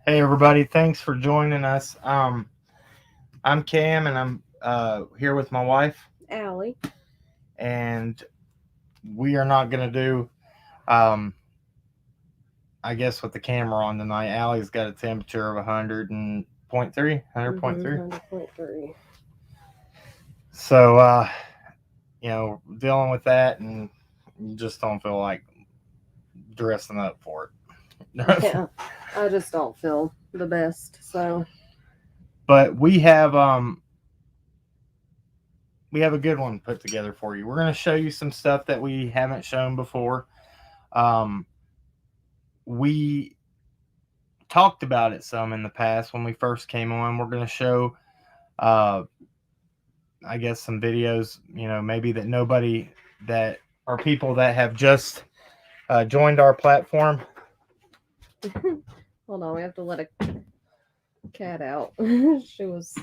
Hey everybody, thanks for joining us. I'm Cam and I'm here with my wife, Allie. and we are not gonna do um, I guess with the camera on tonight. Allie's got a temperature of 100.3, 100.3. 100.3. So dealing with that, and just don't feel like dressing up for it. Yeah, I just don't feel the best. So, But we have a good one put together for you. We're gonna show you some stuff that we haven't shown before. Um, we talked about it some in the past when we first came on. We're going to show, uh, I guess, some videos, maybe that nobody that are people that have just joined our platform hold on, we have to let a cat out. She was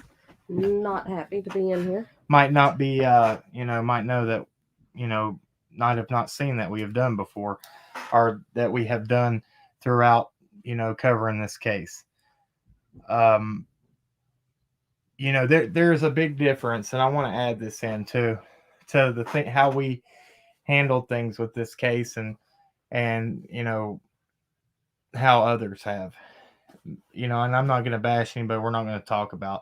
not happy to be in here. might not be, might know that, you know, not have not seen that we have done before, or that we have done throughout, covering this case. Um, there's a big difference, and I want to add this in too, to the thing how we handled things with this case, and how others have, and I'm not going to bash anybody. We're not going to talk about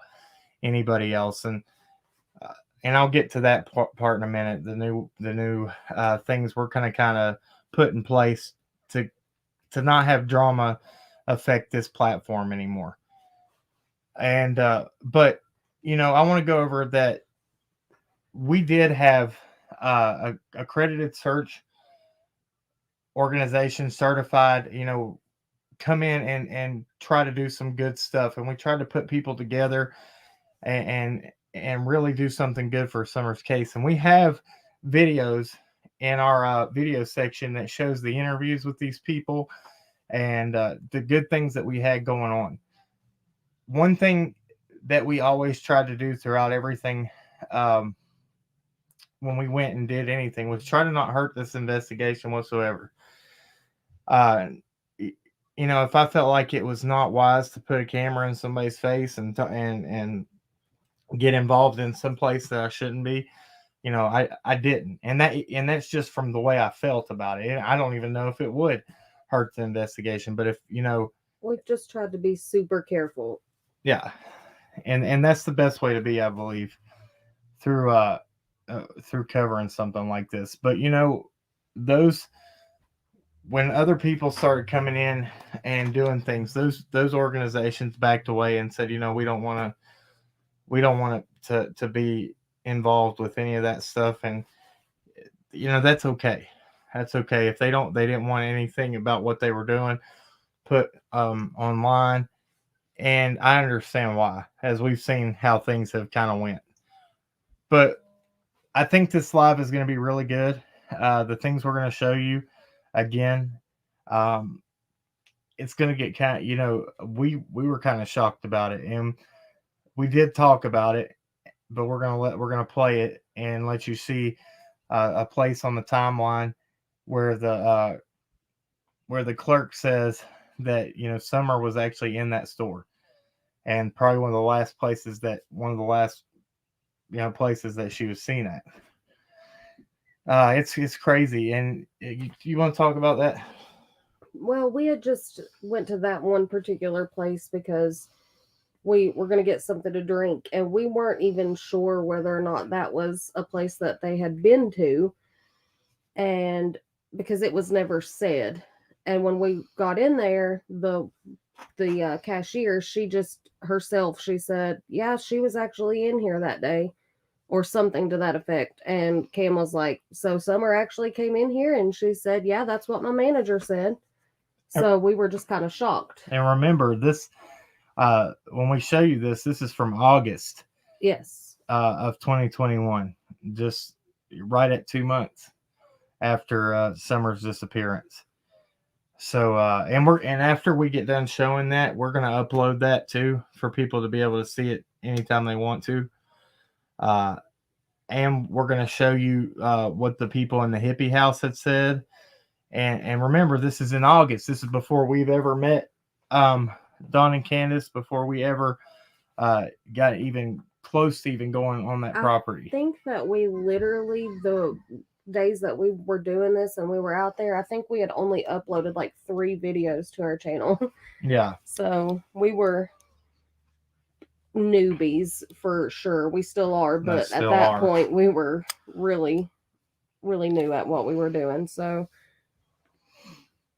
anybody else, uh, and I'll get to that part in a minute. The new things we're going to kind of put in place to not have drama affect this platform anymore. And but I want to go over that we did have a accredited search organization, certified, come in and try to do some good stuff, and we tried to put people together and and really do something good for Summer's case. And we have videos in our video section that shows the interviews with these people, and the good things that we had going on. One thing that we always tried to do throughout everything, um, when we went and did anything, was try to not hurt this investigation whatsoever. uh, if I felt like it was not wise to put a camera in somebody's face and get involved in some place that I shouldn't be, I didn't, and that's just from the way I felt about it. I don't even know if it would hurt the investigation, but if We've just tried to be super careful. yeah, and that's the best way to be, I believe, through through covering something like this. But those when other people started coming in and doing things, those organizations backed away and said, we don't want to be involved with any of that stuff. And that's okay. That's okay. If they didn't want anything about what they were doing put online, and I understand why, as we've seen how things have kind of went. But I think this live is going to be really good. The things we're going to show you, again, um, it's going to get kind of, we were kind of shocked about it, and we did talk about it, but we're gonna play it and let you see a place on the timeline where the clerk says that Summer was actually in that store, and probably one of the last places that she was seen at. It's crazy, and you want to talk about that? Well, we had just went to that one particular place because we were going to get something to drink, and we weren't even sure whether or not that was a place that they had been to, and because it was never said. And when we got in there, the cashier, she just herself, she said, yeah, she was actually in here that day, or something to that effect. And Cam was like, so Summer actually came in here? And she said, yeah, that's what my manager said. So we were just kind of shocked. And remember this, when we show you this is from August, Yes. of 2021, just right at 2 months after Summer's disappearance. So and after we get done showing that, we're gonna upload that too for people to be able to see it anytime they want to. Uh, and we're gonna show you what the people in the Hippie House had said. And remember, this is in August. This is before we've ever met Don and Candace before we ever got even close to even going on that property. I think that we literally, the days that we were doing this and we were out there, I think we had only uploaded like 3 videos to our channel. Yeah. So we were newbies for sure. We still are, but at that point we were really new at what we were doing. So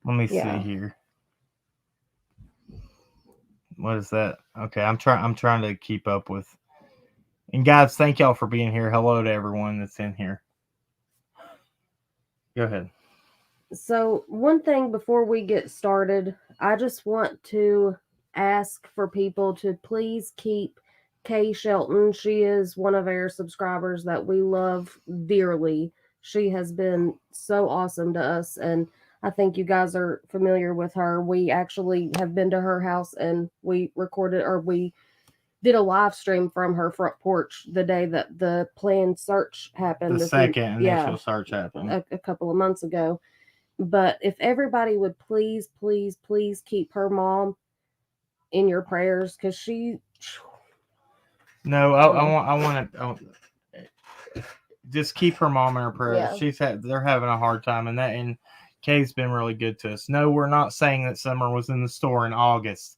let me see here. What is that? Okay, I'm trying to keep up with. And guys, thank y'all for being here. Hello to everyone that's in here. Go ahead. So one thing before we get started, I just want to ask for people to please keep Kay Shelton. She is one of our subscribers that we love dearly. She has been so awesome to us, and I think you guys are familiar with her. We actually have been to her house and we did a live stream from her front porch the day that the planned search happened. The second initial search happened a couple of months ago. But if everybody would please keep her mom in your prayers, because she. No, I want to just keep her mom in her prayers. Yeah. They're having a hard time, and Kay's been really good to us. No, we're not saying that Summer was in the store in August.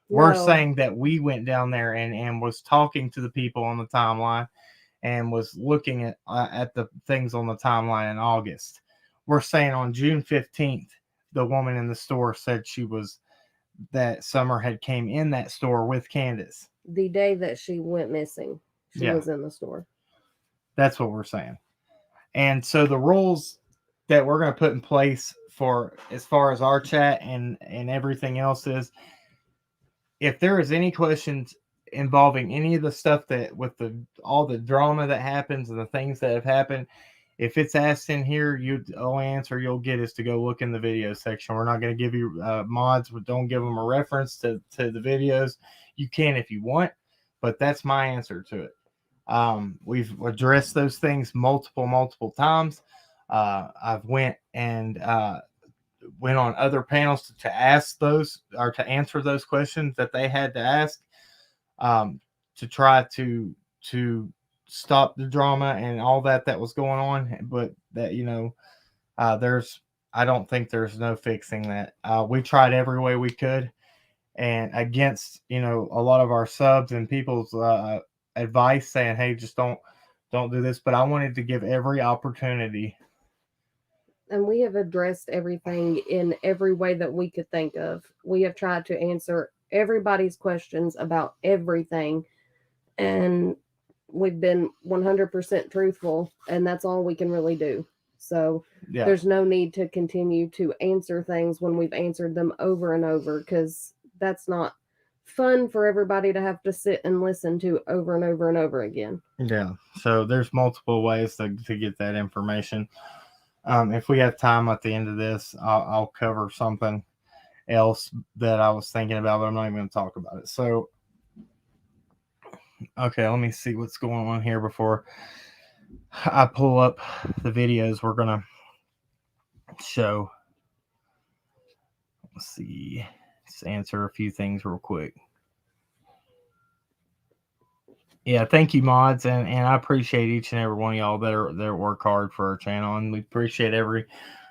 We're saying that we went down there and was talking to the people on the timeline and was looking at the things on the timeline in August. We're saying on June 15th, the woman in the store said that Summer had came in that store with Candace. The day that she went missing, she was in the store. That's what we're saying. And so the rules that we're going to put in place for as far as our chat and everything else is, if there is any questions involving any of the stuff that with all the drama that happens and the things that have happened, if it's asked in here, the only answer you'll get is to go look in the video section. We're not going to give you mods, but don't give them a reference to the videos. You can if you want, but that's my answer to it. We've addressed those things multiple times. I've went on other panels to ask those or to answer those questions that they had to ask, to try to stop the drama and all that was going on. But that, I don't think there's no fixing that. We tried every way we could, and against, a lot of our subs and people's advice saying, hey, just don't do this. But I wanted to give every opportunity. And we have addressed everything in every way that we could think of. We have tried to answer everybody's questions about everything. And we've been 100% truthful. And that's all we can really do. So there's no need to continue to answer things when we've answered them over and over, because that's not fun for everybody to have to sit and listen to over and over and over again. Yeah. So there's multiple ways to get that information. If we have time at the end of this, I'll cover something else that I was thinking about, but I'm not even going to talk about it. So, okay, let me see what's going on here before I pull up the videos we're going to show. Let's see. Let's answer a few things real quick. Yeah, thank you, mods, and I appreciate each and every one of y'all that work hard for our channel, and we appreciate every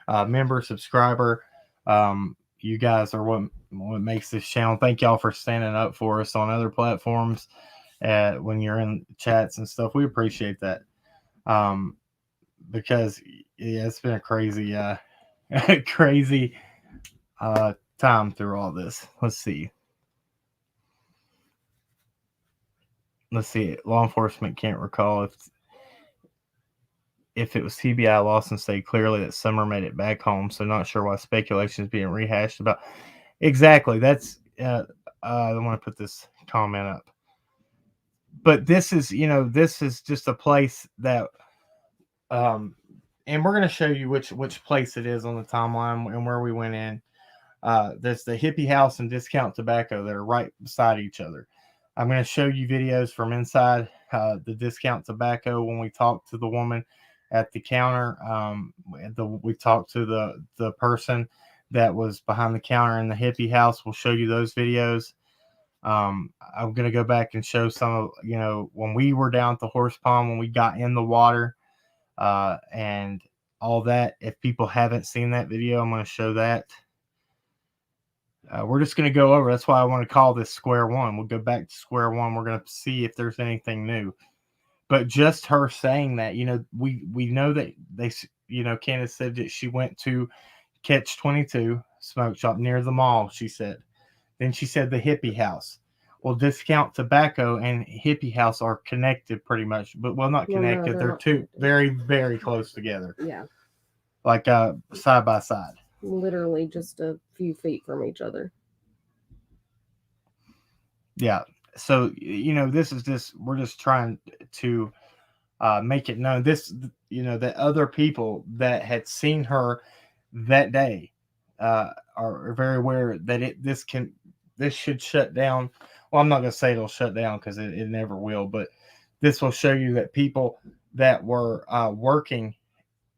member, subscriber. You guys are what makes this channel. Thank y'all for standing up for us on other platforms when you're in chats and stuff. We appreciate that, because it's been a crazy crazy time through all this. Let's see. Law enforcement can't recall if it was TBI lost and say clearly that Summer made it back home, so not sure why speculation is being rehashed about. Exactly. That's I want to put this comment up. But this is just a place that and we're going to show you which place it is on the timeline and where we went in. There's the Hippie House and Discount Tobacco that are right beside each other. I'm going to show you videos from inside the Discount Tobacco when we talked to the woman at the counter. We talked to the person that was behind the counter in the Hippie House. We'll show you those videos. I'm going to go back and show some of, when we were down at the horse pond, when we got in the water, and all that. If people haven't seen that video, I'm going to show that. We're just going to go over. That's why I want to call this square one. We'll go back to square one. We're going to see if there's anything new. But just her saying that, we know that they, Candace said that she went to Catch 22 smoke shop near the mall, she said. Then she said the Hippie House. Well, Discount Tobacco and Hippie House are connected pretty much, but not connected. No, they're two very, very close together. Yeah. Like side by side. Literally just a few feet from each other. Yeah. So, this is just, we're just trying to make it known. This, that other people that had seen her that day are very aware that this should shut down. Well, I'm not going to say it'll shut down because it never will, but this will show you that people that were working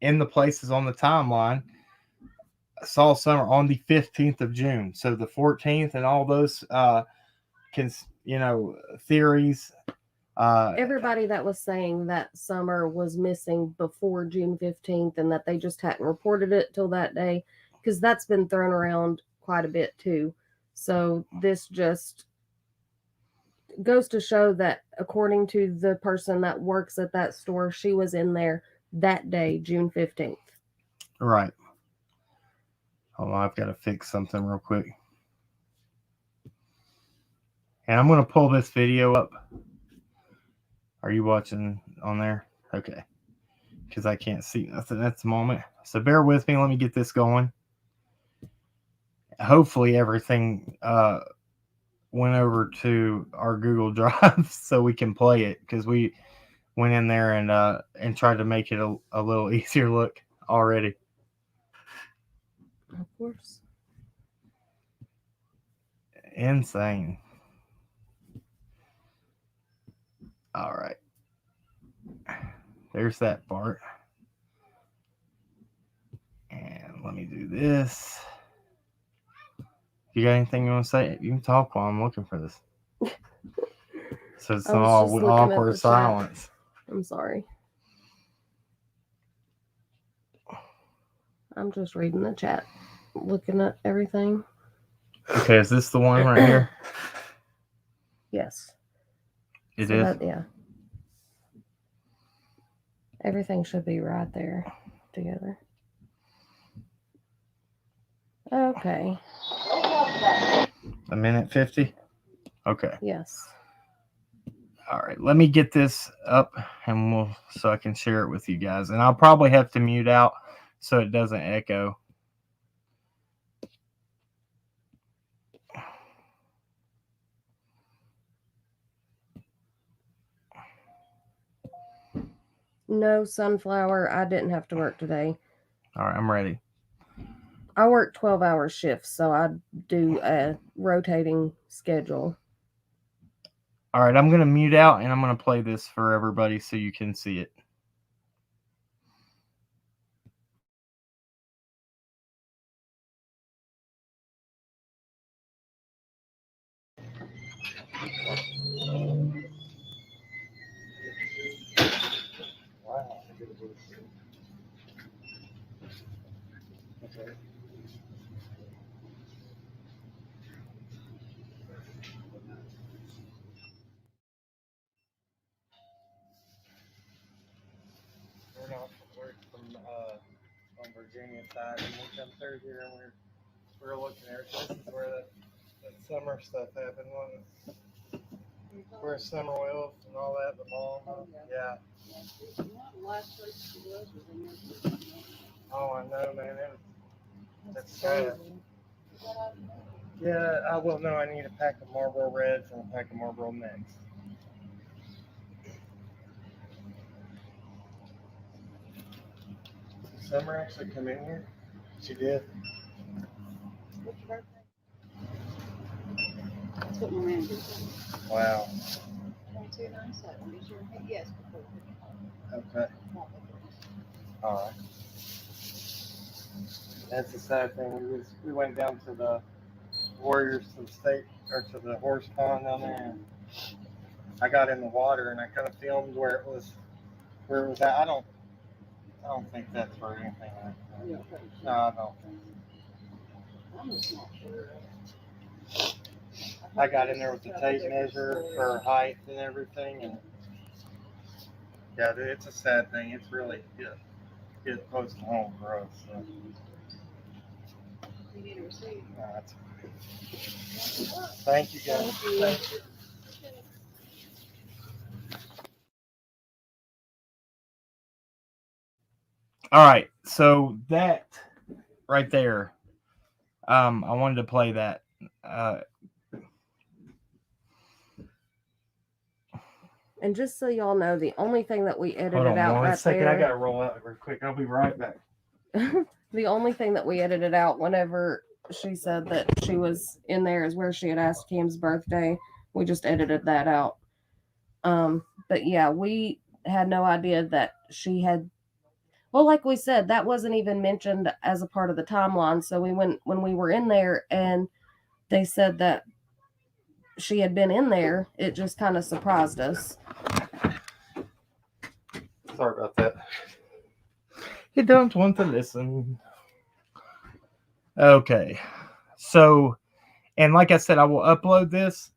in the places on the timeline saw Summer on the 15th of June. So the 14th and all those, theories. Everybody that was saying that Summer was missing before June 15th and that they just hadn't reported it till that day, because that's been thrown around quite a bit too. So this just goes to show that according to the person that works at that store, she was in there that day, June 15th. Right. Hold on, I've got to fix something real quick. And I'm going to pull this video up. Are you watching on there? Okay. Because I can't see nothing at the moment. So bear with me. Let me get this going. Hopefully everything went over to our Google Drive so we can play it, because we went in there and tried to make it a little easier look already. Of course. Insane. All right. There's that part. And let me do this. You got anything you want to say? You can talk while I'm looking for this. So it's not all awkward silence. I'm sorry. I'm just reading the chat, looking at everything. Okay, is this the one right here? Yes. It is? Yeah. Everything should be right there together. Okay. A minute 50? Okay. Yes. All right. Let me get this up and so I can share it with you guys. And I'll probably have to mute out so it doesn't echo. No, Sunflower, I didn't have to work today. All right, I'm ready. I work 12-hour shifts, so I do a rotating schedule. All right, I'm going to mute out and I'm going to play this for everybody so you can see it. Wow. Okay. We're from on Virginia side, and we come through here and we're looking there. This is where that summer stuff happened, wasn't it? Where Summer was and all that, the mall. Yeah. Oh, I know, man. That's sad. Yeah, I will know. I need a pack of Marlboro Reds and a pack of Marlboro Mix. Did Summer actually come in here? She did. What's your birthday? That's what my man did. Wow. 2297. Be sure. Yes, before. Okay. All right. That's the sad thing. We went down to the Warriors to the state or to the horse pond down there. And I got in the water and I kind of filmed where it was at. I don't think that's for anything like that. You don't think so? No, I don't. I'm just not sure. I got in there with the tape measure for height and everything, and yeah, it's a sad thing. It's really get close to home for us. So. You need a receipt. That's Thank you, guys. Thank you. Thank you. All right, so that right there, I wanted to play that. And just so y'all know, the only thing that we edited Hold on out one right second. there, I gotta roll out real quick. I'll be right back. the only thing that we edited out whenever she said that she was in there is where she had asked Kim's birthday. We just edited that out. But yeah, we had no idea that she had. Well, like we said, that wasn't even mentioned as a part of the timeline. So when we were in there and they said that she had been in there, it just kind of surprised us. Sorry about that. You don't want to listen. Okay. So, and like I said, I will upload this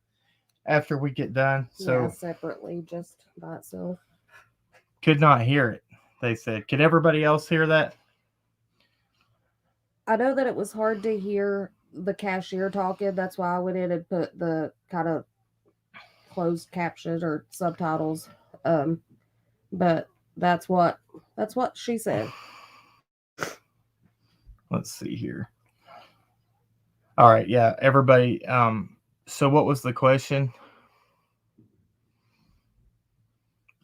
after we get done. So, yeah, separately, just by itself. could not hear it, they said. Could everybody else hear that? I know that it was hard to hear the cashier talking. That's why I went in and put the kind of closed captions or subtitles. But that's what she said. Let's see here. All right, yeah, everybody. So what was the question?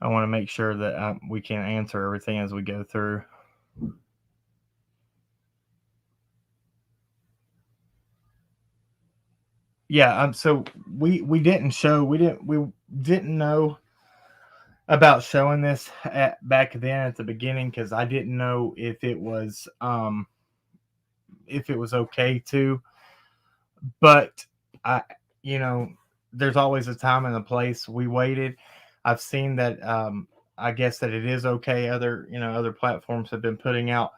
I want to make sure that we can answer everything as we go through. Yeah, so we didn't know about showing this back then at the beginning because I didn't know if it was okay to, but there's always a time and a place. We waited. I've seen that I guess that it is okay. Other platforms have been putting out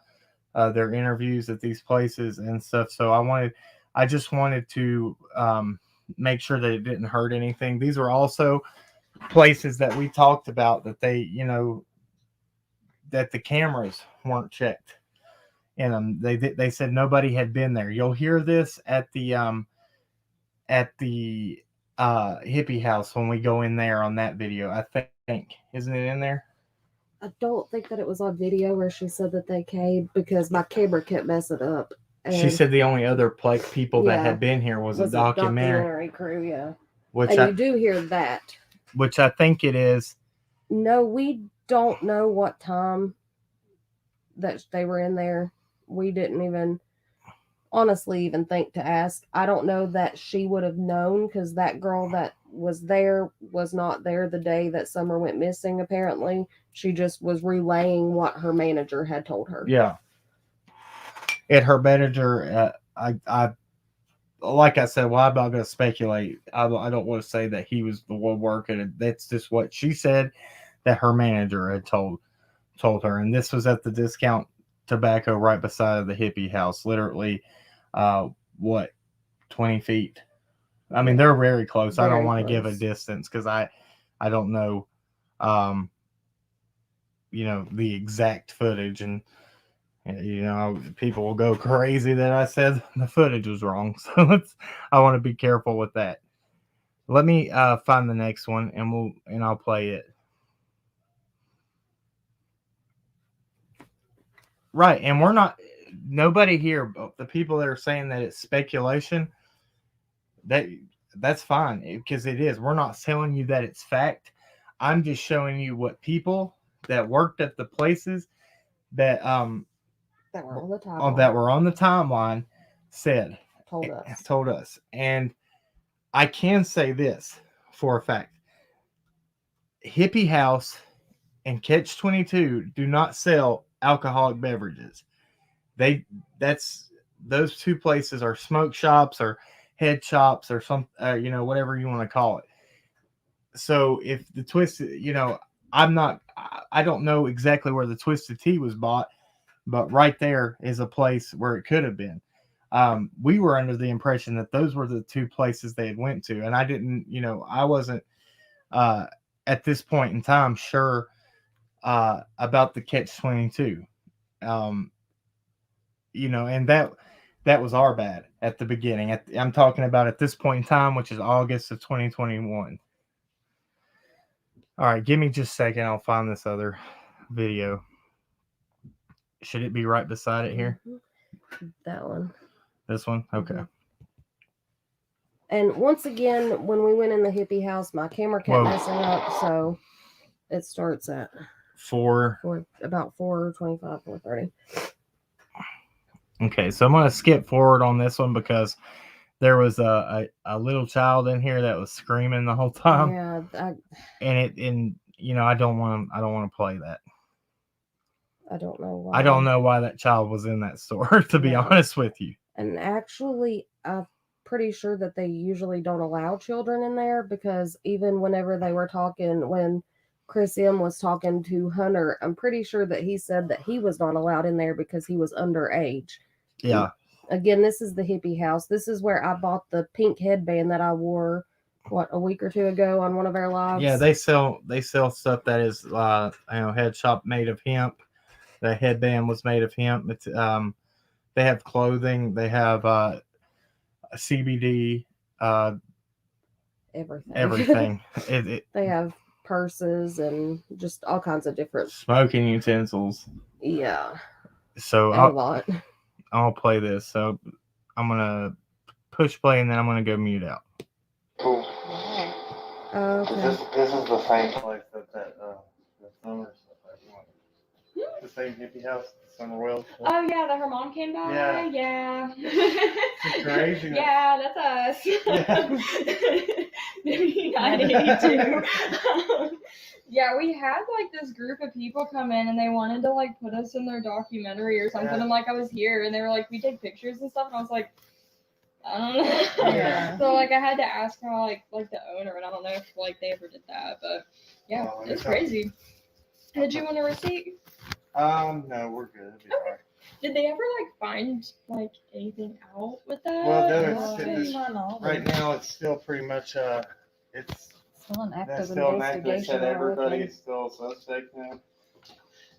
their interviews at these places and stuff. So I just wanted to make sure that it didn't hurt anything. These were also places that we talked about that that the cameras weren't checked in them. They said nobody had been there. You'll hear this at the Hippie House when we go in there on that video. I think, isn't it in there? I don't think that it was on video where she said that they came because my camera kept messing up. She said the only other people that Yeah, had been here was a documentary crew, yeah. which And you do hear that. which I think it is. No, we don't know what time that they were in there. We didn't even honestly even think to ask. I don't know that she would have known because that girl that was there was not there the day that Summer went missing, apparently. She just was relaying what her manager had told her. Yeah. At her manager, I like I said, well, I'm not going to speculate. I don't want to say that he was the one working. That's just what she said that her manager had told her. And this was at the Discount Tobacco right beside the Hippie House, literally, 20 feet. I mean, they're very close. I don't want to give a distance because I don't know, the exact footage, and people will go crazy that I said the footage was wrong. So I want to be careful with that. Let me find the next one and I'll play it. Right. And nobody here, the people that are saying that it's speculation, that's fine because it is. We're not telling you that it's fact. I'm just showing you what people that worked at the places that were on the timeline. That were on the timeline said, told us. And I can say this for a fact. Hippie House and Catch 22 do not sell alcoholic beverages. they that's those two places are smoke shops or head shops or some whatever you want to call it. So if the twisted, I don't know exactly where the Twisted Tea was bought, but right there is a place where it could have been. We were under the impression that those were the two places they had went to, and I didn't, I wasn't uh, at this point in time sure about the Catch-22. Um, and that was our bad at the beginning. I'm talking about at this point in time, which is August of 2021. All right, give me just a second. I'll find this other video. Should it be right beside it here? That one. This one? Okay. Mhm. And once again, when we went in the Hippie House, my camera kept messing up, so it starts at about 4:25, 4:30. Okay, so I'm gonna skip forward on this one because there was a little child in here that was screaming the whole time. Yeah, and I don't want to play that. I don't know why. I don't know why that child was in that store, to be honest with you. And actually, I'm pretty sure that they usually don't allow children in there, because even whenever they were talking, when Chris M was talking to Hunter, I'm pretty sure that he said that he was not allowed in there because he was underage. Yeah. Again, this is the Hippie House. This is where I bought the pink headband that I wore, a week or two ago on one of our lives. Yeah, they sell stuff that is head shop made of hemp. The headband was made of hemp. It's they have clothing. They have CBD. Everything. They have purses and just all kinds of different smoking utensils. Yeah. So a lot. I'll play this. So I'm gonna push play and then I'm gonna go mute out. Cool. Okay. This is the same place that the summer stuff. The same Hippie House, Summer Wells. Oh yeah, that her mom came by. Yeah. It's crazy. Yeah, that's us. Yeah. 1982. Yeah, we had like this group of people come in and they wanted to like put us in their documentary or something. Yeah. And like I was here and they were like, we take pictures and stuff, and I was like, I don't know. Yeah. So like I had to ask her like the owner, and I don't know if like they ever did that, but yeah, it's crazy. Did you want a receipt? No, we're good. Okay. Right. Did they ever like find like anything out with that? Well, right now it's still pretty much it's still an active investigation. They said everybody is still a suspect now.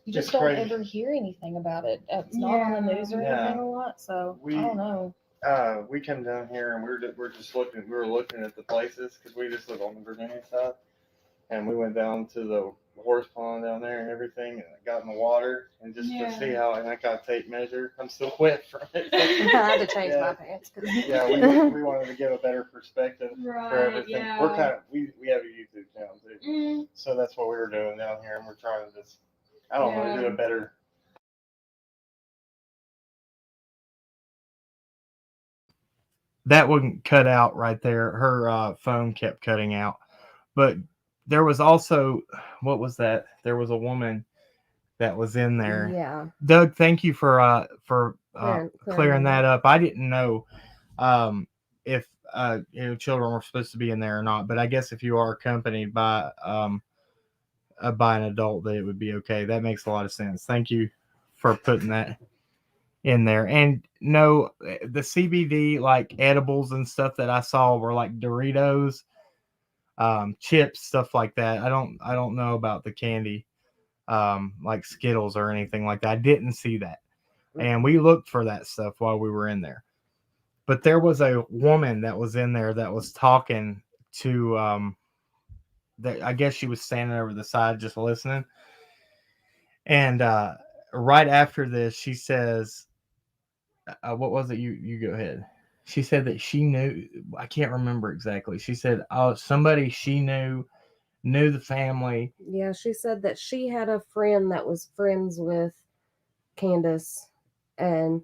You just don't ever hear anything about it. It's not on the news or anything a lot, so I don't know. We come down here and we're just looking. We were looking at the places because we just live on the Virginia side, and we went down to the horse pond down there and everything, and I got in the water and just to see how, and I got a tape measure. I'm still wet from it. I had to change my pants. Yeah, we wanted to give a better perspective for everything. Yeah. We're we have a YouTube channel too, so that's what we were doing down here, and we're trying to just do a better. That wouldn't cut out right there. Her phone kept cutting out, but there was also, what was that? There was a woman that was in there. Yeah. Doug, thank you for clearing that up. I didn't know if children were supposed to be in there or not, but I guess if you are accompanied by an adult, that it would be okay. That makes a lot of sense. Thank you for putting that in there. And no, the CBD like edibles and stuff that I saw were like Doritos, chips, stuff like that. I don't know about the candy, like Skittles or anything like that. I didn't see that, and we looked for that stuff while we were in there. But there was a woman that was in there that was talking to that I guess she was standing over the side just listening. And right after this, she says, what was it? You go ahead. She said that she knew, I can't remember exactly. She said, somebody she knew the family. Yeah, she said that she had a friend that was friends with Candace, and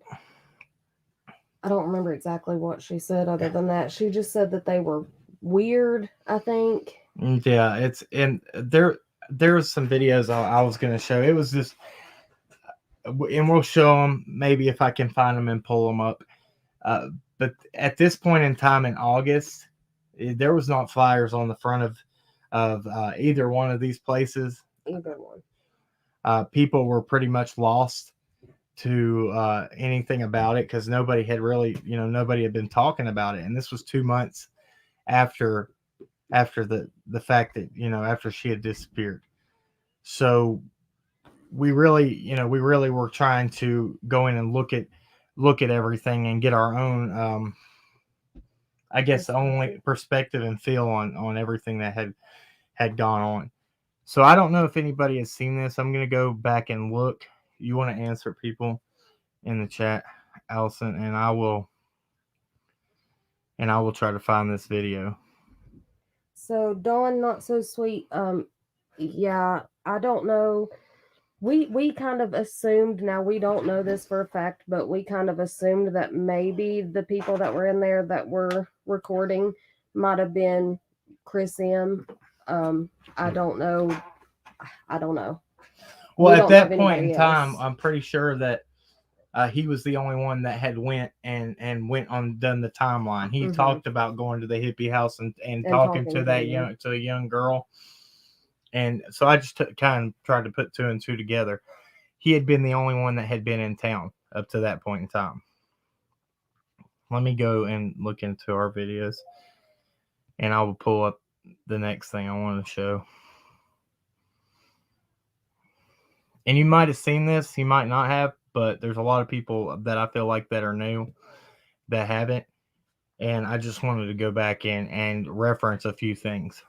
I don't remember exactly what she said other than that. She just said that they were weird, I think. Yeah, it's in there. There was some videos I was going to show. It was just and we'll show them maybe if I can find them and pull them up. But at this point in time in August, there was not flyers on the front of either one of these places. Either one. People were pretty much lost to anything about it because nobody had really, nobody had been talking about it, and this was 2 months after the fact that after she had disappeared. So we really were trying to go in and look at everything and get our own I guess only perspective and feel on everything that had gone on. So I don't know if anybody has seen this. I'm going to go back and look. You want to answer people in the chat, Allison, and I will try to find this video. So Dawn, not so sweet. Yeah, I don't know. We kind of assumed, now we don't know this for a fact, but we kind of assumed that maybe the people that were in there that were recording might have been Chris M. I don't know. Well, at that point in time, I'm pretty sure that he was the only one that had went and done the timeline. He talked about going to the Hippie House and talking to that a young girl. And so I just kind of tried to put 2 and 2 together. He had been the only one that had been in town up to that point in time. Let me go and look into our videos, and I will pull up the next thing I want to show. And you might have seen this, you might not have, but there's a lot of people that I feel like that are new that haven't. And I just wanted to go back in and reference a few things.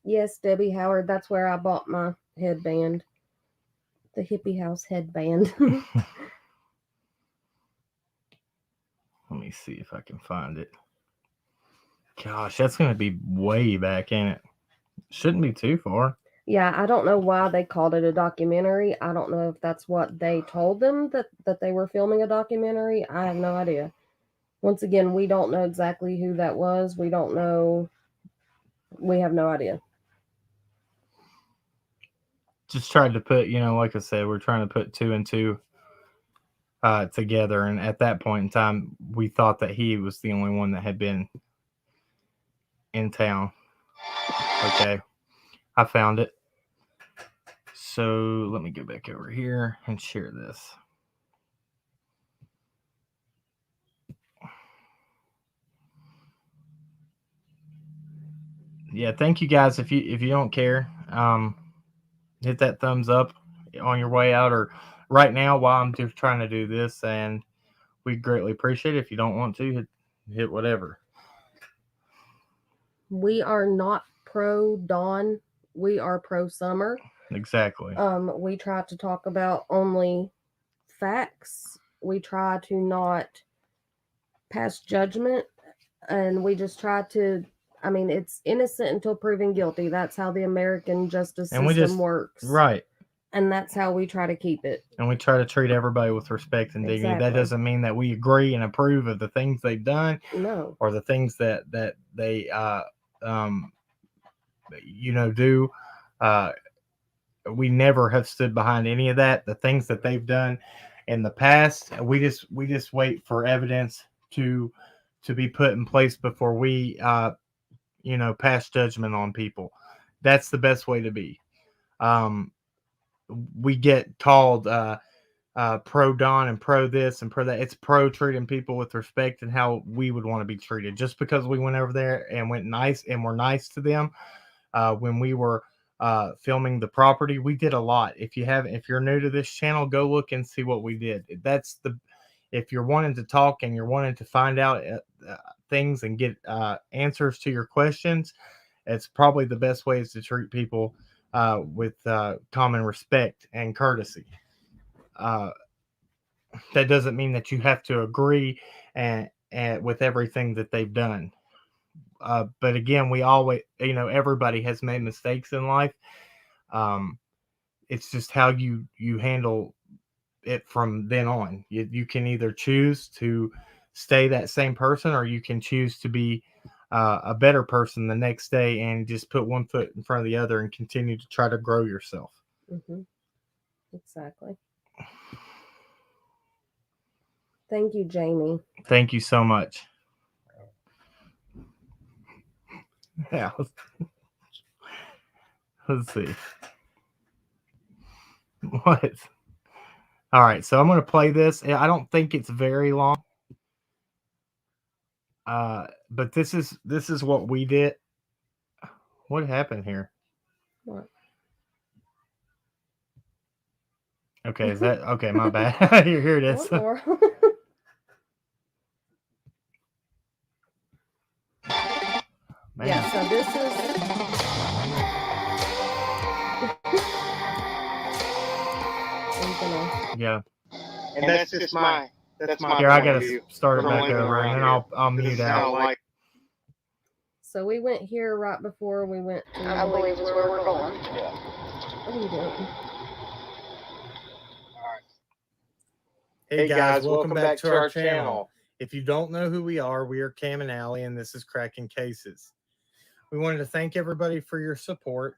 Yes, Debbie Howard, that's where I bought my headband. The Hippie House headband. Let me see if I can find it. Gosh, that's going to be way back in it. Shouldn't be too far. Yeah, I don't know why they called it a documentary. I don't know if that's what they told them, that they were filming a documentary. I have no idea. Once again, we don't know exactly who that was. We don't know. We have no idea. Just tried to put, like I said, we're trying to put 2 and 2 together. And at that point in time, we thought that he was the only one that had been in town. Okay. I found it. So let me go back over here and share this. Yeah, thank you guys. If you don't care, hit that thumbs up on your way out or right now while I'm just trying to do this, and we greatly appreciate it. If you don't want to, hit whatever. We are not pro Dawn. We are pro Summer. Exactly. We try to talk about only facts. We try to not pass judgment, and we just try to. I mean, it's innocent until proven guilty. That's how the American justice system works. Right. And that's how we try to keep it. And we try to treat everybody with respect and dignity. Exactly. That doesn't mean that we agree and approve of the things they've done. No. Or the things that they do. We never have stood behind any of that. The things that they've done in the past, we just wait for evidence to be put in place before we pass judgment on people. That's the best way to be. We get called pro Dawn and pro this and pro that. It's pro treating people with respect and how we would want to be treated. Just because we went over there and were nice to them when we were filming the property, we did a lot. If you're new to this channel, go look and see what we did. If you're wanting to talk and you're wanting to find out things and get answers to your questions, it's probably the best way is to treat people with common respect and courtesy. That doesn't mean that you have to agree and with everything that they've done. But again, we always, everybody has made mistakes in life. It's just how you handle it from then on. You can either choose to stay that same person, or you can choose to be a better person the next day and just put one foot in front of the other and continue to try to grow yourself. Mm-hmm. Exactly. Thank you, Jamie. Thank you so much. Yeah. Let's see. What? All right, so I'm going to play this. I don't think it's very long. But this is what we did. What happened here? What? Okay, is that okay? My bad. Here it is. Man. Yeah, so this is. Yeah. And that's just my Here, I gotta start it back over, and then I'll mute out. So we went here right before we went to. I believe is where we're going. Yeah. What are you doing? Hey guys, welcome back to our channel. If you don't know who we are Cam and Alli, and this is Cracking Cases. We wanted to thank everybody for your support,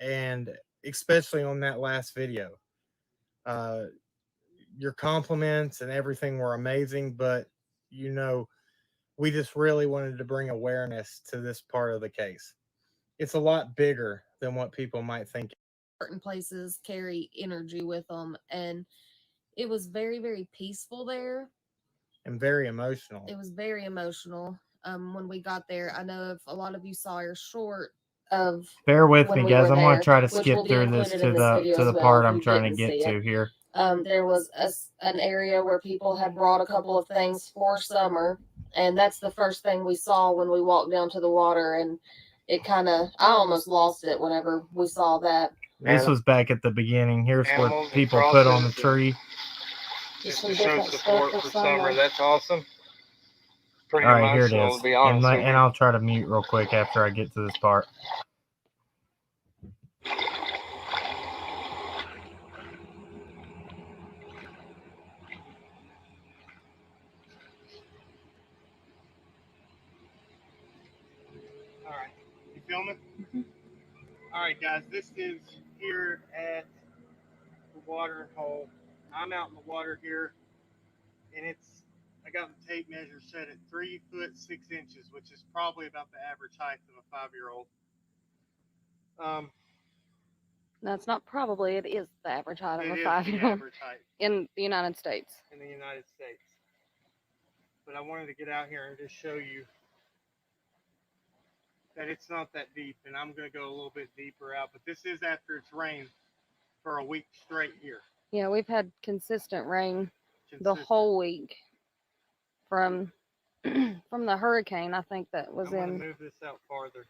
and especially on that last video. Your compliments and everything were amazing, but we just really wanted to bring awareness to this part of the case. It's a lot bigger than what people might think. Certain places carry energy with them, and it was very, very peaceful there. And very emotional. It was very emotional. When we got there, I know if a lot of you saw your short of. Bear with me, guys. I'm going to try to which skip will be through this included to in this video the as well, part if I'm you trying to didn't get see to it. here. There was an area where people had brought a couple of things for summer, and that's the first thing we saw when we walked down to the water, and it I almost lost it whenever we saw that. This was back at the beginning. Here's what people put on the tree. Just to show support for summer. That's awesome. Pretty All right, here it emotional, is. to be honest with you. And I'll try to mute real quick after I get to this part. All right, you filming? Mm-hmm. All right, guys, this is here at the watering hole. I'm out in the water here, and I got the tape measure set at 3 foot 6 inches, which is probably about the average height of a 5-year-old. That's not probably, it is the average height of a It is 5-year-old the average height in the United States. in the United States. But I wanted to get out here and just show you that it's not that deep, and I'm going to go a little bit deeper out. But this is after it's rained for a week straight here. Yeah, we've had consistent rain the whole week from the hurricane, I think that was I'm going to move this out farther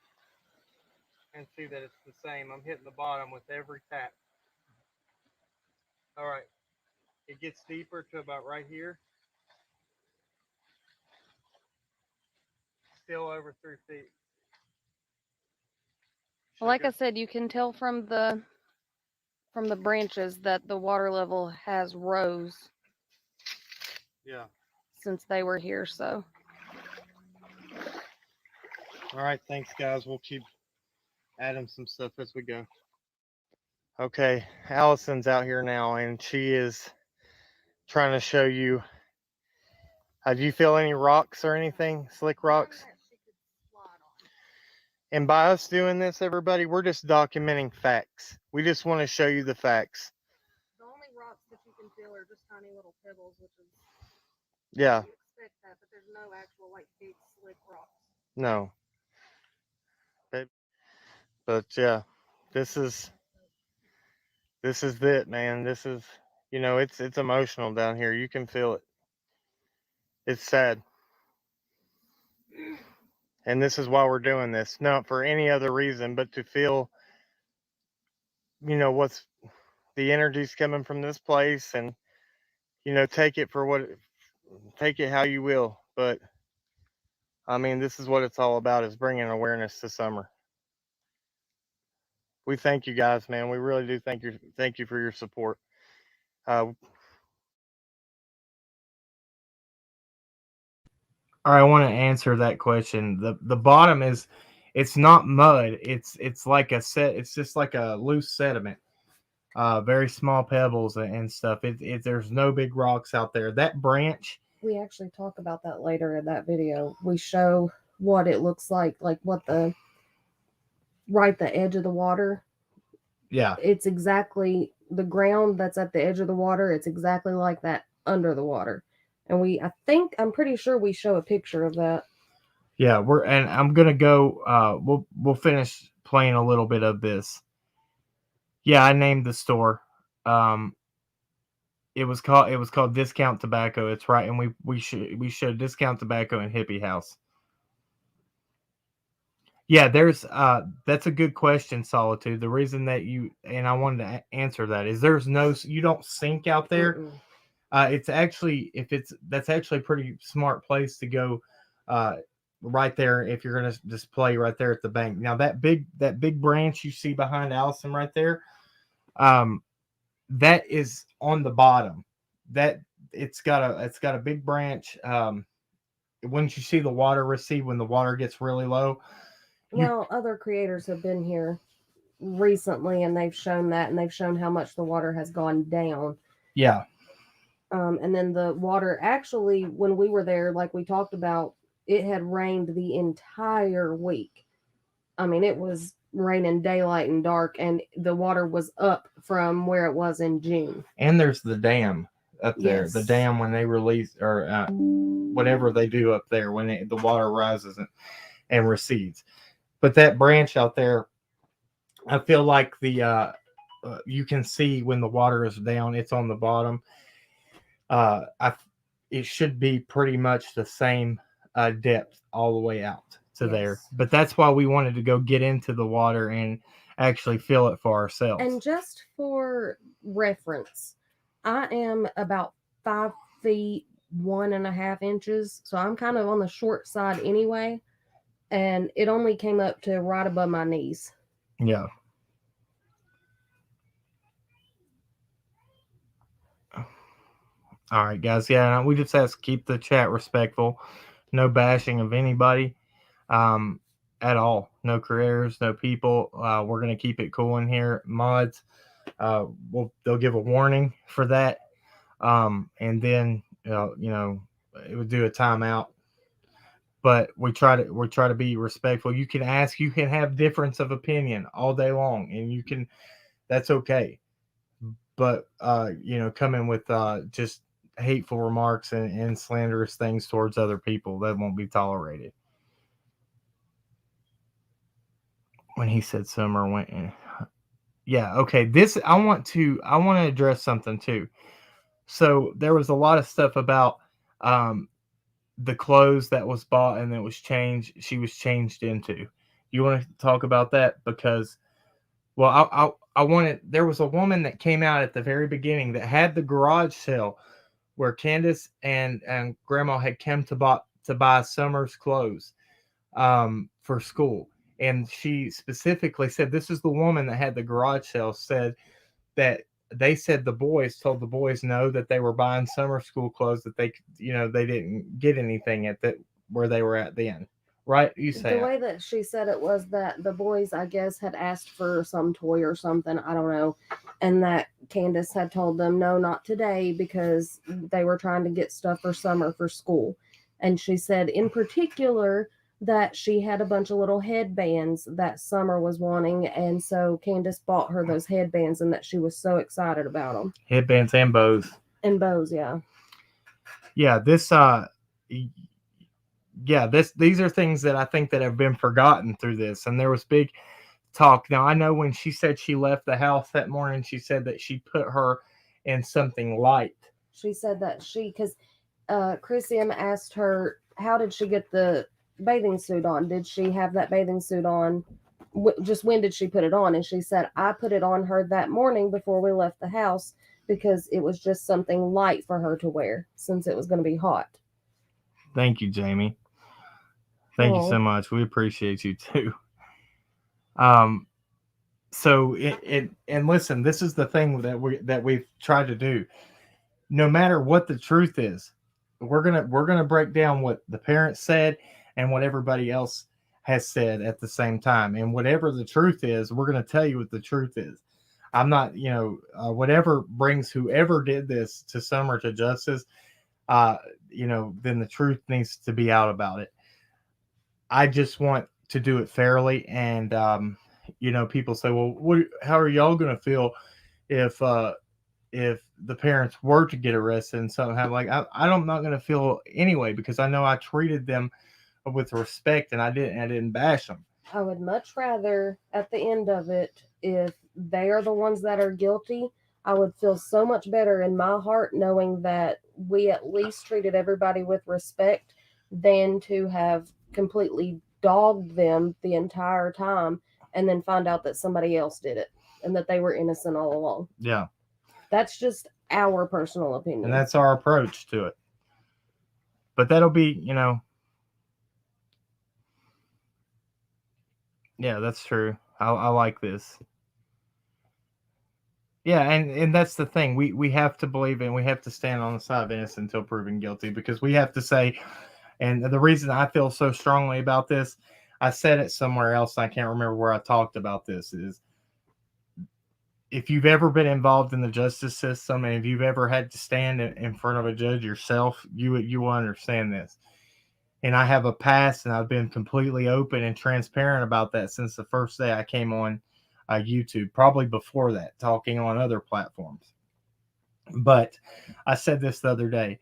and see that it's the same. I'm hitting the bottom with every tap. All right. It gets deeper to about right here. Still over 3 feet. Like I said, you can tell from the branches that the water level has rose. Yeah. Since they were here, so. All right, thanks guys. We'll keep adding some stuff as we go. Okay, Allison's out here now, and she is trying to show you. Do you feel any rocks or anything? Slick rocks? And by us doing this, everybody, we're just documenting facts. We just want to show you the facts. The only rocks that you can feel are just tiny little pebbles, which is. Yeah. You expect that, but there's no actual like big slick rocks. No. But yeah, this is it, man. This is, it's emotional down here. You can feel it. It's sad. And this is why we're doing this, not for any other reason, but to feel, what's the energy's coming from this place, and, take it how you will. But I mean, this is what it's all about, is bringing awareness to summer. We thank you guys, man. We really do thank you for your support. All right, I want to answer that question. The bottom it's not mud. It's like it's just like a loose sediment. Very small pebbles and stuff. There's no big rocks out there. That branch We actually talk about that later in that video. We show what it looks like what the edge of the water. Yeah. It's exactly the ground that's at the edge of the water. It's exactly like that under the water. And I'm pretty sure we show a picture of that. Yeah, and I'm gonna go. We'll finish playing a little bit of this. Yeah, I named the store. It was called Discount Tobacco. It's right, and we showed Discount Tobacco and Hippie House. Yeah, that's a good question, Solitude. The reason that I wanted to answer that is you don't sink out there. Mm-mm. It's actually that's actually a pretty smart place to go. Right there, if you're gonna just play right there at the bank. Now that big branch you see behind Allison right there, that is on the bottom. That it's got a big branch. Once you see the water recede, when the water gets really low. Well, other creators have been here recently, and they've shown that, and they've shown how much the water has gone down. Yeah. And then the water actually, when we were there, like we talked about, it had rained the entire week. I mean, it was raining daylight and dark, and the water was up from where it was in June. And there's the dam up there. Yes. The dam when they release or whatever they do up there when the water rises and recedes. But that branch out there, I feel like you can see when the water is down, it's on the bottom. It should be pretty much the same depth all the way out to there. But that's why we wanted to go get into the water and actually feel it for ourselves. And just for reference, I am about 5 feet 1.5 inches, so I'm kind of on the short side anyway. And it only came up to right above my knees. Yeah. All right, guys. Yeah, we just have to keep the chat respectful. No bashing of anybody at all. No careers, no people. We're going to keep it cool in here. Mods, they'll give a warning for that. And then, it would do a timeout. But we try to be respectful. You can ask, you can have difference of opinion all day long, and that's okay. But come in with just hateful remarks and slanderous things towards other people, that won't be tolerated. When he said summer went in. Yeah, okay. This I want to address something too. So there was a lot of stuff about the clothes that was bought and that was changed. She was changed into. You want to talk about that? Because, well, I wanted. There was a woman that came out at the very beginning that had the garage sale where Candace and Grandma had come to buy Summer's clothes for school, and she specifically said this is the woman that had the garage sale. Said that they said the boys told the boys no, that they were buying summer school clothes, that they didn't get anything at that where they were at then, right? You say the way that she said it was that the boys, I guess, had asked for some toy or something, I don't know, and that Candace had told them no, not today, because they were trying to get stuff for summer for school. And she said in particular that she had a bunch of little headbands that Summer was wanting, and so Candace bought her those headbands, and that she was so excited about them. Headbands and bows. And bows, yeah. Yeah, these are things that I think that have been forgotten through this, and there was big talk. Now I know when she said she left the house that morning, she said that she put her in something light. She said that because Chris M asked her, how did she get the bathing suit on? Did she have that bathing suit on? Just when did she put it on? And she said, I put it on her that morning before we left the house because it was just something light for her to wear since it was going to be hot. Thank you, Jamie. Thank you so much. We appreciate you too. So and listen, this is the thing that we've tried to do. No matter what the truth is, we're gonna break down what the parents said and what everybody else has said at the same time. And whatever the truth is, we're gonna tell you what the truth is. I'm not, whatever brings whoever did this to Summer to justice. then the truth needs to be out about it. I just want to do it fairly, and people say, well, how are y'all going to feel if the parents were to get arrested and something happened? Like, I'm not going to feel anyway, because I know I treated them with respect, and I didn't bash them. I would much rather, at the end of it, if they are the ones that are guilty, I would feel so much better in my heart knowing that we at least treated everybody with respect than to have completely dogged them the entire time and then find out that somebody else did it and that they were innocent all along. Yeah. That's just our personal opinion. And that's our approach to it. But that'll be, yeah, that's true. I like this. Yeah, and that's the thing. We have to believe in, we have to stand on the side of innocent until proven guilty, because we have to say, and the reason I feel so strongly about this, I said it somewhere else, I can't remember where I talked about this, is if you've ever been involved in the justice system, and if you've ever had to stand in front of a judge yourself, you will understand this. And I have a past, and I've been completely open and transparent about that since the first day I came on YouTube, probably before that, talking on other platforms. But I said this the other day.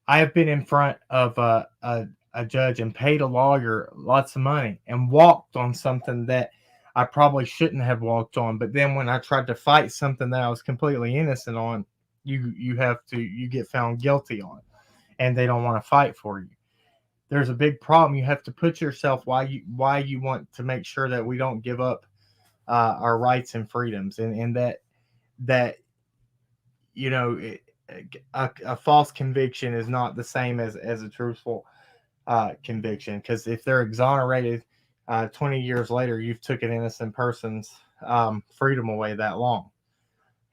I have been in front of a judge and paid a lawyer lots of money and walked on something that I probably shouldn't have walked on. But then when I tried to fight something that I was completely innocent on, you get found guilty on, and they don't want to fight for you. There's a big problem. You have to put yourself why you want to make sure that we don't give up our rights and freedoms, and that a false conviction is not the same as a truthful conviction, because if they're exonerated 20 years later, you've took an innocent person's freedom away that long,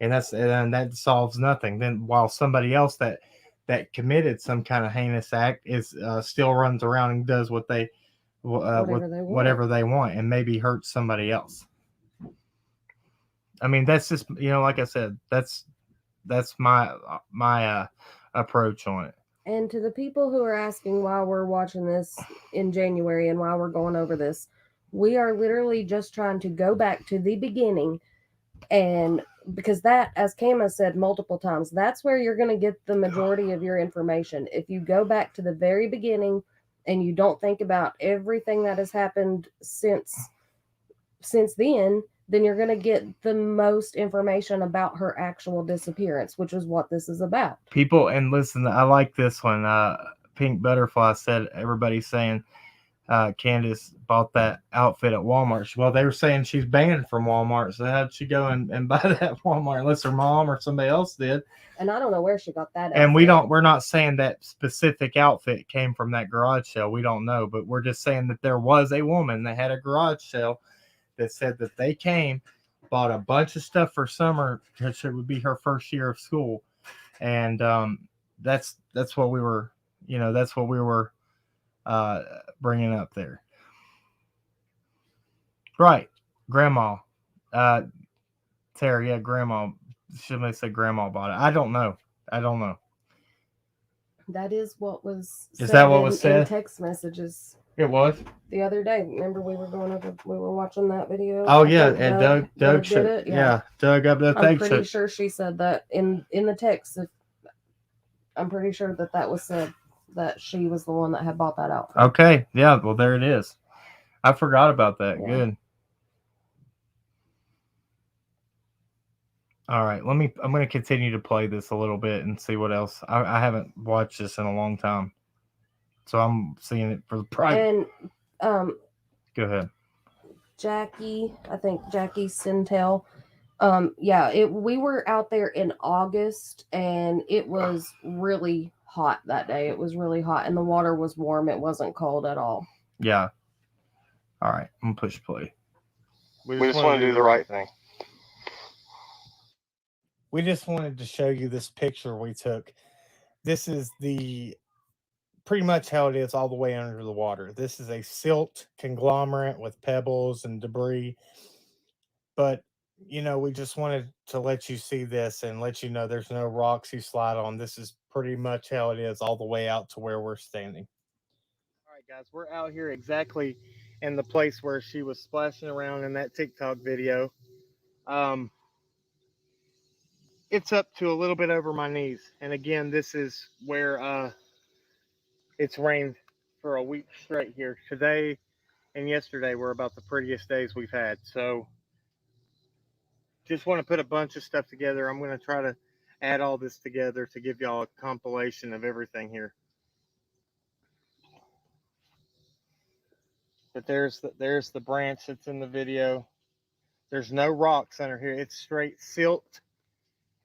and that solves nothing. Then while somebody else that committed some kind of heinous act is still runs around and does whatever they want, and maybe hurts somebody else. I mean, that's just, like I said, that's my approach on it. And to the people who are asking why we're watching this in January and why we're going over this, we are literally just trying to go back to the beginning. And because that, as Kama said multiple times, that's where you're going to get the majority of your information. If you go back to the very beginning and you don't think about everything that has happened since then you're going to get the most information about her actual disappearance, which is what this is about. People, and listen, I like this one. Pink Butterfly said, everybody's saying Candace bought that outfit at Walmart. Well, they were saying she's banned from Walmart, so how'd she go and buy that at Walmart, unless her mom or somebody else did? And I don't know where she got that and outfit. We're not saying that specific outfit came from that garage sale. We don't know, but we're just saying that there was a woman that had a garage sale that said that they bought a bunch of stuff for summer, which it would be her first year of school. And that's what we were, bringing up there. Right. Grandma. Terry, yeah, grandma. Somebody said grandma bought it. I don't know. That is what was said. Is that what was said? In text messages. It was the other day. Remember we were watching that video. Oh yeah, and Doug did it. Yeah, Doug up there. I'm pretty sure she said that in the text. I'm pretty sure that was said that she was the one that had bought that outfit. Okay, yeah. Well, there it is. I forgot about that. Yeah. Good. All right, I'm going to continue to play this a little bit and see what else. I haven't watched this in a long time, so I'm seeing it for the private. And go ahead. Jackie Sintel. We were out there in August, and it was really hot that day. It was really hot, and the water was warm. It wasn't cold at all. Yeah. All right, I'm gonna push play. We just want to do the right thing. We just wanted to show you this picture we took. This is pretty much how it is all the way under the water. This is a silt conglomerate with pebbles and debris. But you know, we just wanted to let you see this and let you know there's no rocks you slide on. This is pretty much how it is all the way out to where we're standing. All right, guys, we're out here exactly in the place where she was splashing around in that TikTok video. Um, it's up to a little bit over my knees. And again, this is where it's rained for a week straight here. Today and yesterday were about the prettiest days we've had. So just want to put a bunch of stuff together. I'm going to try to add all this together to give y'all a compilation of everything here. But there's the branch that's in the video. There's no rocks under here. It's straight silt,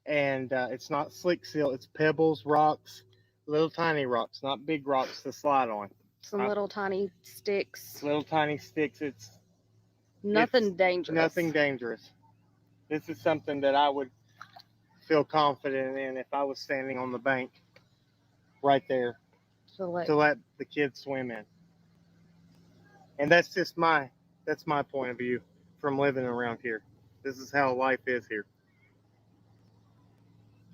and it's not slick silt. It's pebbles, rocks, little tiny rocks, not big rocks to slide on. Some little tiny sticks. Little tiny sticks. It's Nothing dangerous. nothing dangerous. This is something that I would feel confident in if I was standing on the bank right there to let to let the kids swim in. And that's just my point of view from living around here. This is how life is here.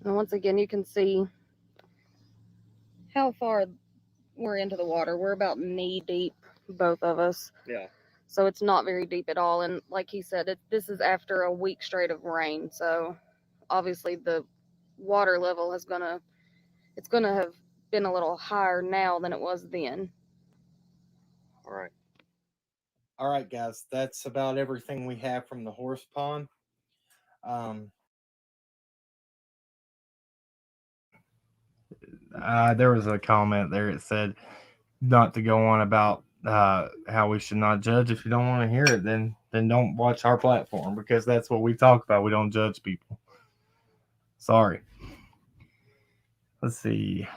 And once again, you can see how far we're into the water. We're about knee deep, both of us. Yeah. So it's not very deep at all. And like he said, this is after a week straight of rain. So obviously the water level it's gonna have been a little higher now than it was then. All right. All right, guys. That's about everything we have from the horse pond. There was a comment there. It said not to go on about how we should not judge. If you don't want to hear it, then don't watch our platform, because that's what we talk about. We don't judge people. Sorry. Let's see.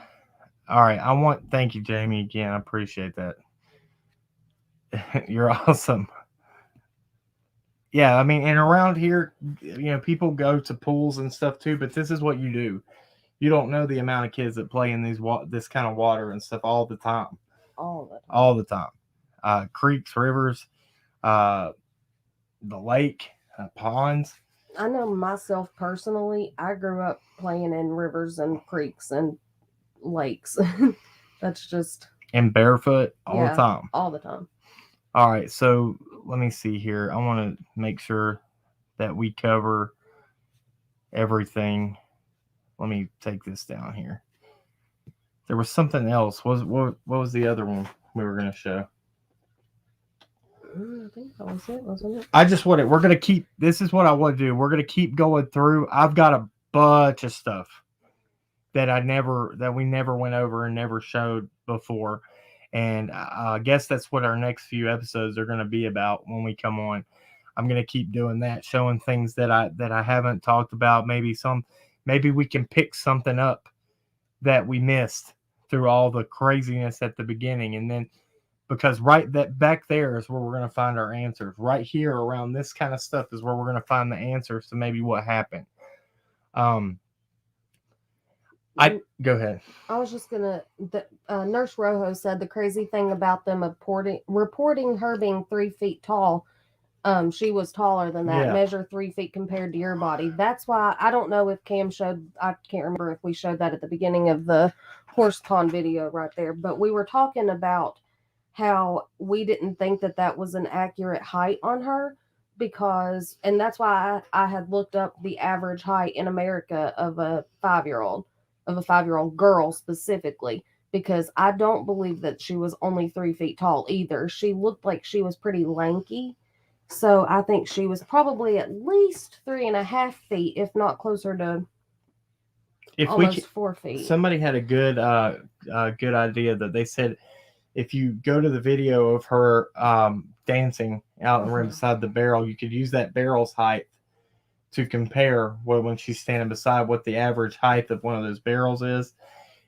All right. Thank you, Jamie, again. I appreciate that. You're awesome. Yeah, I mean, and around here, you know, people go to pools and stuff too, but this is what you do. You don't know the amount of kids that play in this kind of water and stuff all the time. All the time. Creeks, rivers, the lake, ponds. I know myself personally, I grew up playing in rivers and creeks and lakes. That's just. And barefoot all the time. All the time. All right, so let me see here. I want to make sure that we cover everything. Let me take this down here. There was something else. What was the other one we were going to show? I think that was it, wasn't it? We're going to keep, this is what I want to do. We're going to keep going through. I've got a bunch of stuff that we never went over and never showed before. And I guess that's what our next few episodes are going to be about when we come on. I'm going to keep doing that, showing things that I haven't talked about. Maybe we can pick something up that we missed through all the craziness at the beginning. And then, because back there is where we're going to find our answers. Right here around this kind of stuff is where we're going to find the answers to maybe what happened. Go ahead. I was just gonna. Nurse Rojo said the crazy thing about them reporting her being 3 feet tall. She was taller than that. Yeah. Measure 3 feet compared to your body. That's why I don't know if Cam showed. I can't remember if we showed that at the beginning of the horse pond video right there. But we were talking about how we didn't think that was an accurate height on her, because, and that's why I had looked up the average height in America of a 5-year-old. Of a 5-year-old girl specifically, because I don't believe that she was only 3 feet tall either. She looked like she was pretty lanky. So I think she was probably at least 3.5 feet, if not closer to almost 4 feet. Somebody had a good idea that they said, if you go to the video of her dancing out in the room beside the barrel, you could use that barrel's height to compare when she's standing beside what the average height of one of those barrels is.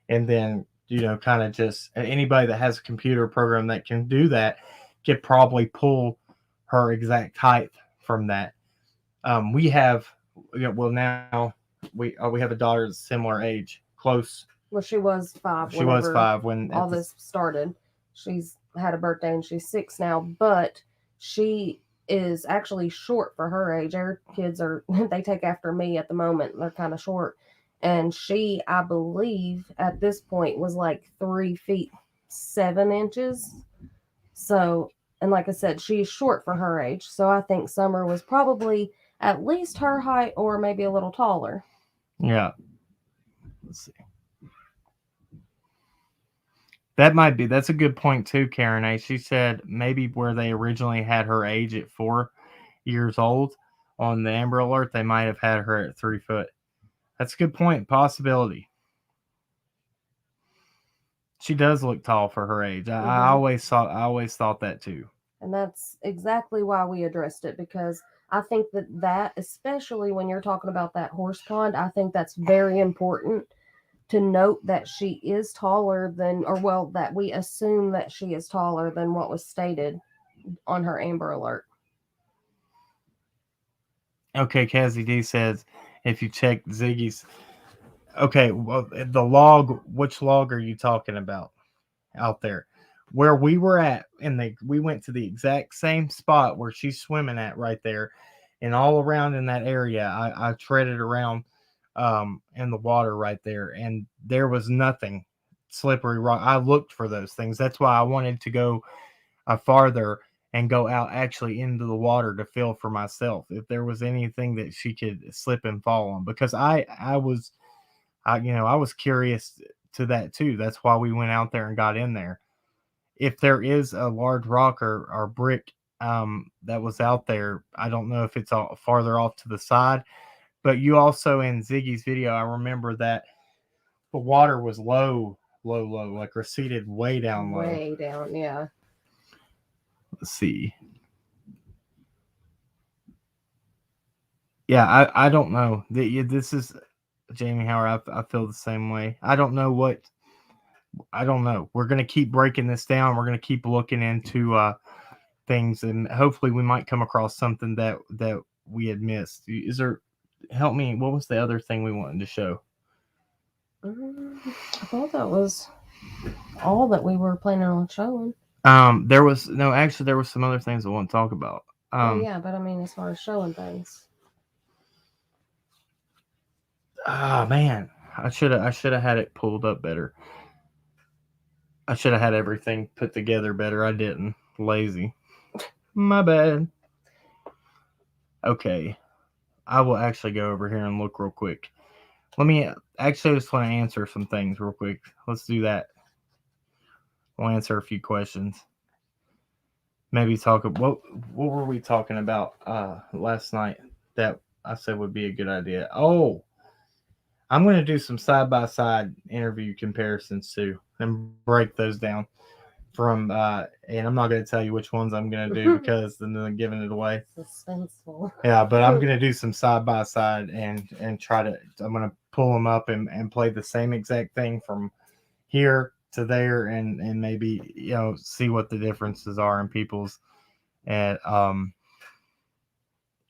And then, you know, kind of just anybody that has a computer program that can do that could probably pull her exact height from that. We have a daughter that's similar age, close. Well, she was 5. She was 5 when this started. She's had a birthday and she's 6 now, but she is actually short for her age. Our kids are, they take after me at the moment. They're kind of short. And she, I believe, at this point was like 3 feet 7 inches. So, and like I said, she's short for her age. So I think Summer was probably at least her height or maybe a little taller. Yeah. Let's see. That's a good point too, Karen A. She said maybe where they originally had her age at 4 years old on the Amber Alert, they might have had her at 3 foot. That's a good point. Possibility. She does look tall for her age. I always thought that too. And that's exactly why we addressed it, because I think that especially when you're talking about that horse pond, I think that's very important to note that she is taller than, or well, that we assume that she is taller than what was stated on her Amber Alert. Okay, Cassie D says if you check Ziggy's. Okay, well, the log. Which log are you talking about out there? Where we were at, and we went to the exact same spot where she's swimming at right there, and all around in that area, I treaded around in the water right there, and there was nothing slippery rock. I looked for those things. That's why I wanted to go farther and go out actually into the water to feel for myself if there was anything that she could slip and fall on, because I was curious to that too. That's why we went out there and got in there. If there is a large rock or brick that was out there, I don't know if it's all farther off to the side. But you also, in Ziggy's video, I remember that the water was low, like receded way down low. Way down, yeah. Let's see. Yeah, I don't know. This is Jamie Howard. I feel the same way. I don't know. We're going to keep breaking this down. We're going to keep looking into things, and hopefully we might come across something that we had missed. Is there, help me, what was the other thing we wanted to show? I thought that was all that we were planning on showing. There was some other things I want to talk about. Yeah, but I mean, as far as showing things. Oh man, I should have had it pulled up better. I should have had everything put together better. I didn't. Lazy. My bad. Okay. I will actually go over here and look real quick. I just want to answer some things real quick. Let's do that. We'll answer a few questions. Maybe talk about what were we talking about last night that I said would be a good idea. Oh, I'm going to do some side-by-side interview comparisons too and break those down from and I'm not going to tell you which ones I'm going to do because then I'm giving it away. Suspenseful. Yeah, but I'm going to do some side-by-side and try to, I'm going to pull them up and play the same exact thing from here to there and maybe, see what the differences are in people's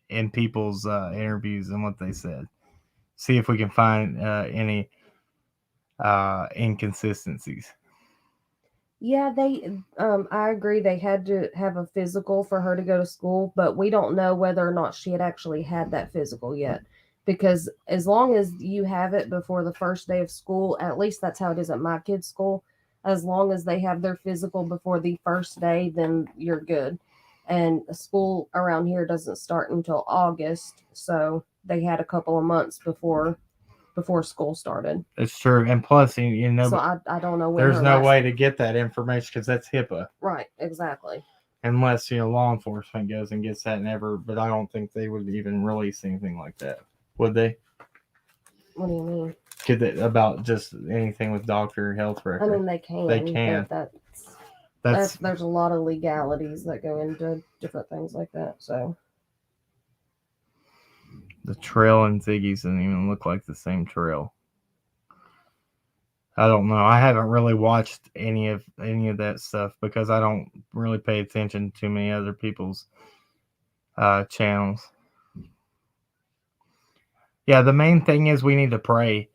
interviews and what they said. See if we can find any inconsistencies. Yeah, I agree. They had to have a physical for her to go to school, but we don't know whether or not she had actually had that physical yet. Because as long as you have it before the first day of school, at least that's how it is at my kids' school. As long as they have their physical before the first day, then you're good. And school around here doesn't start until August, so they had a couple of months before school started. It's true, and plus, so I don't know when there's no way to get that information because that's HIPAA. Right, exactly. Unless law enforcement goes and gets that, but I don't think they would even release anything like that, would they? What do you mean? Could they, about just anything with doctor health record? I mean, they can. They can. But there's a lot of legalities that go into different things like that. So the trail in Ziggy's doesn't even look like the same trail. I don't know. I haven't really watched any of that stuff because I don't really pay attention to many other people's channels. Yeah, the main thing is we need to pray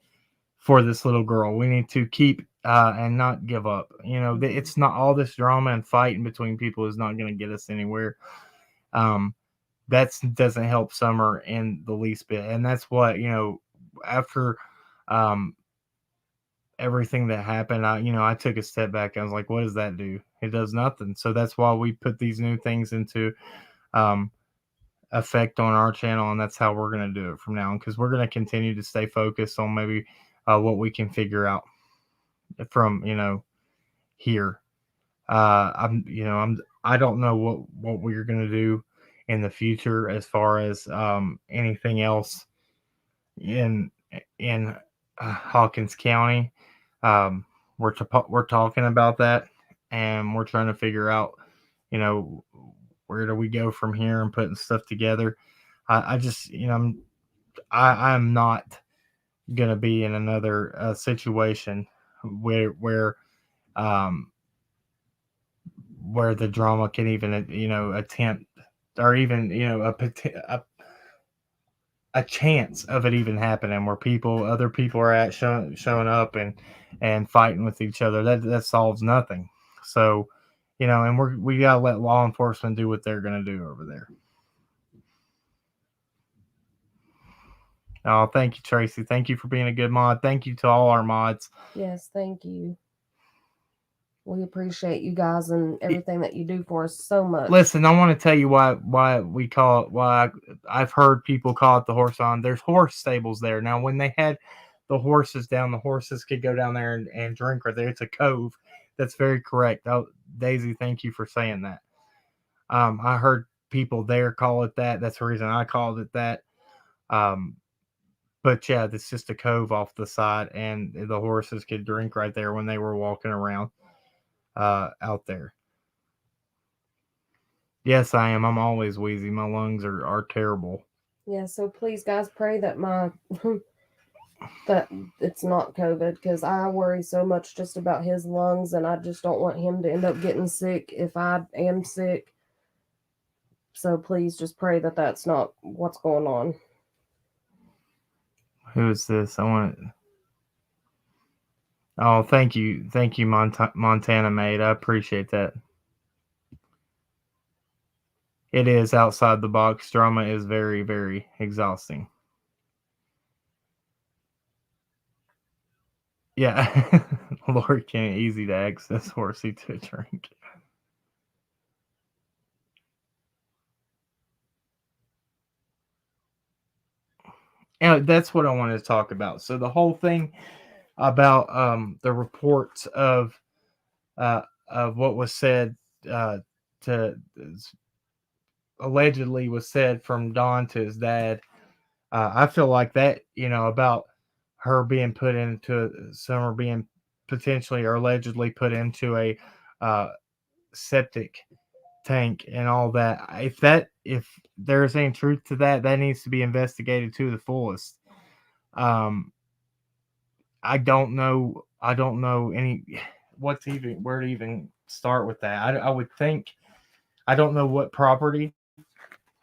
for this little girl. We need to keep and not give up. It's not all this drama and fighting between people is not going to get us anywhere. That doesn't help Summer in the least bit. And that's what, after everything that happened, I took a step back. I was like, what does that do? It does nothing. So that's why we put these new things into effect on our channel, and that's how we're going to do it from now on, because we're going to continue to stay focused on maybe what we can figure out from, here. I don't know what we're going to do in the future as far as anything else in Hawkins County. We're talking about that, and we're trying to figure out, where do we go from here and putting stuff together. I just, I'm not gonna be in another situation where the drama can even attempt, or even a chance of it even happening, where other people are showing up and fighting with each other. That solves nothing. So, and we gotta let law enforcement do what they're gonna do over there. Oh, thank you, Tracy. Thank you for being a good mod. Thank you to all our mods. Yes, thank you. We appreciate you guys and everything that you do for us so much. Listen, I want to tell you why we call it, why I've heard people call it the horse on. There's horse stables there. Now, when they had the horses down, the horses could go down there and drink right there. It's a cove. That's very correct. Daisy, thank you for saying that. I heard people there call it that. That's the reason I called it that. But yeah, it's just a cove off the side, and the horses could drink right there when they were walking around out there. Yes, I am. I'm always wheezy. My lungs are terrible. Yeah, so please, guys, pray that that it's not COVID, because I worry so much just about his lungs, and I just don't want him to end up getting sick if I am sick. So please just pray that that's not what's going on. Who is this? I want it. Oh, thank you, Montana Maid. I appreciate that. It is outside the box. Drama is very, very exhausting. Yeah, Lori can't easy to access horsey to a drink. And that's what I wanted to talk about. So the whole thing about the reports of what was said to allegedly was said from Don to his dad. I feel like that, about her being put into Summer being potentially or allegedly put into a septic tank and all that. If there's any truth to that, that needs to be investigated to the fullest. I don't know any where to even start with that. I would think, I don't know what property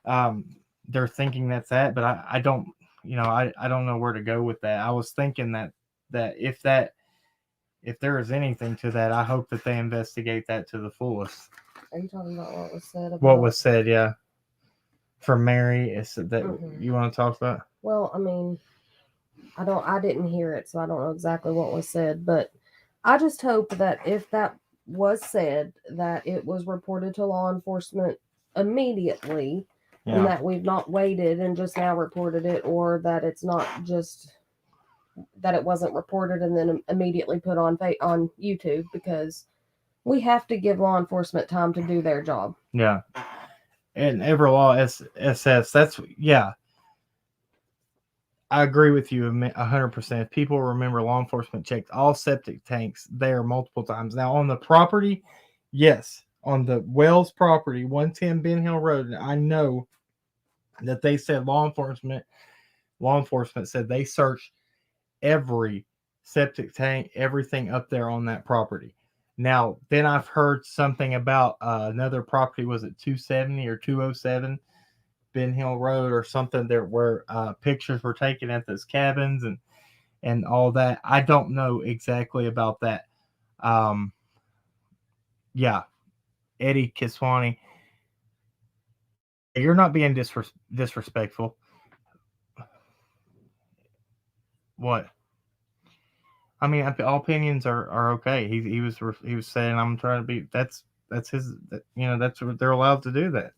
they're thinking that's at, but I don't I don't know where to go with that. I was thinking that if there is anything to that, I hope that they investigate that to the fullest. Are you talking about what was said about What was said, yeah. From Mary, is that you want to talk about? Well, I mean, I didn't hear it, so I don't know exactly what was said, but I just hope that if that was said, that it was reported to law enforcement immediately, Yeah. and that we've not waited and just now reported it, or that it's not just that it wasn't reported and then immediately put on YouTube, because we have to give law enforcement time to do their job. Yeah. And Everlaw SS, that's, yeah. I agree with you 100%. If people remember, law enforcement checked all septic tanks there multiple times. Now, on the property, yes. On the Wells property, 110 Ben Hill Road, I know that they said law enforcement said they searched every septic tank, everything up there on that property. Now, then I've heard something about another property, was it 270 or 207 Ben Hill Road or something, there where pictures were taken at those cabins and all that. I don't know exactly about that. Yeah, Eddie Kiswani, You're not being disrespectful. What? I mean, all opinions are okay. He was saying I'm trying to be. That's his. That's what they're allowed to do. That.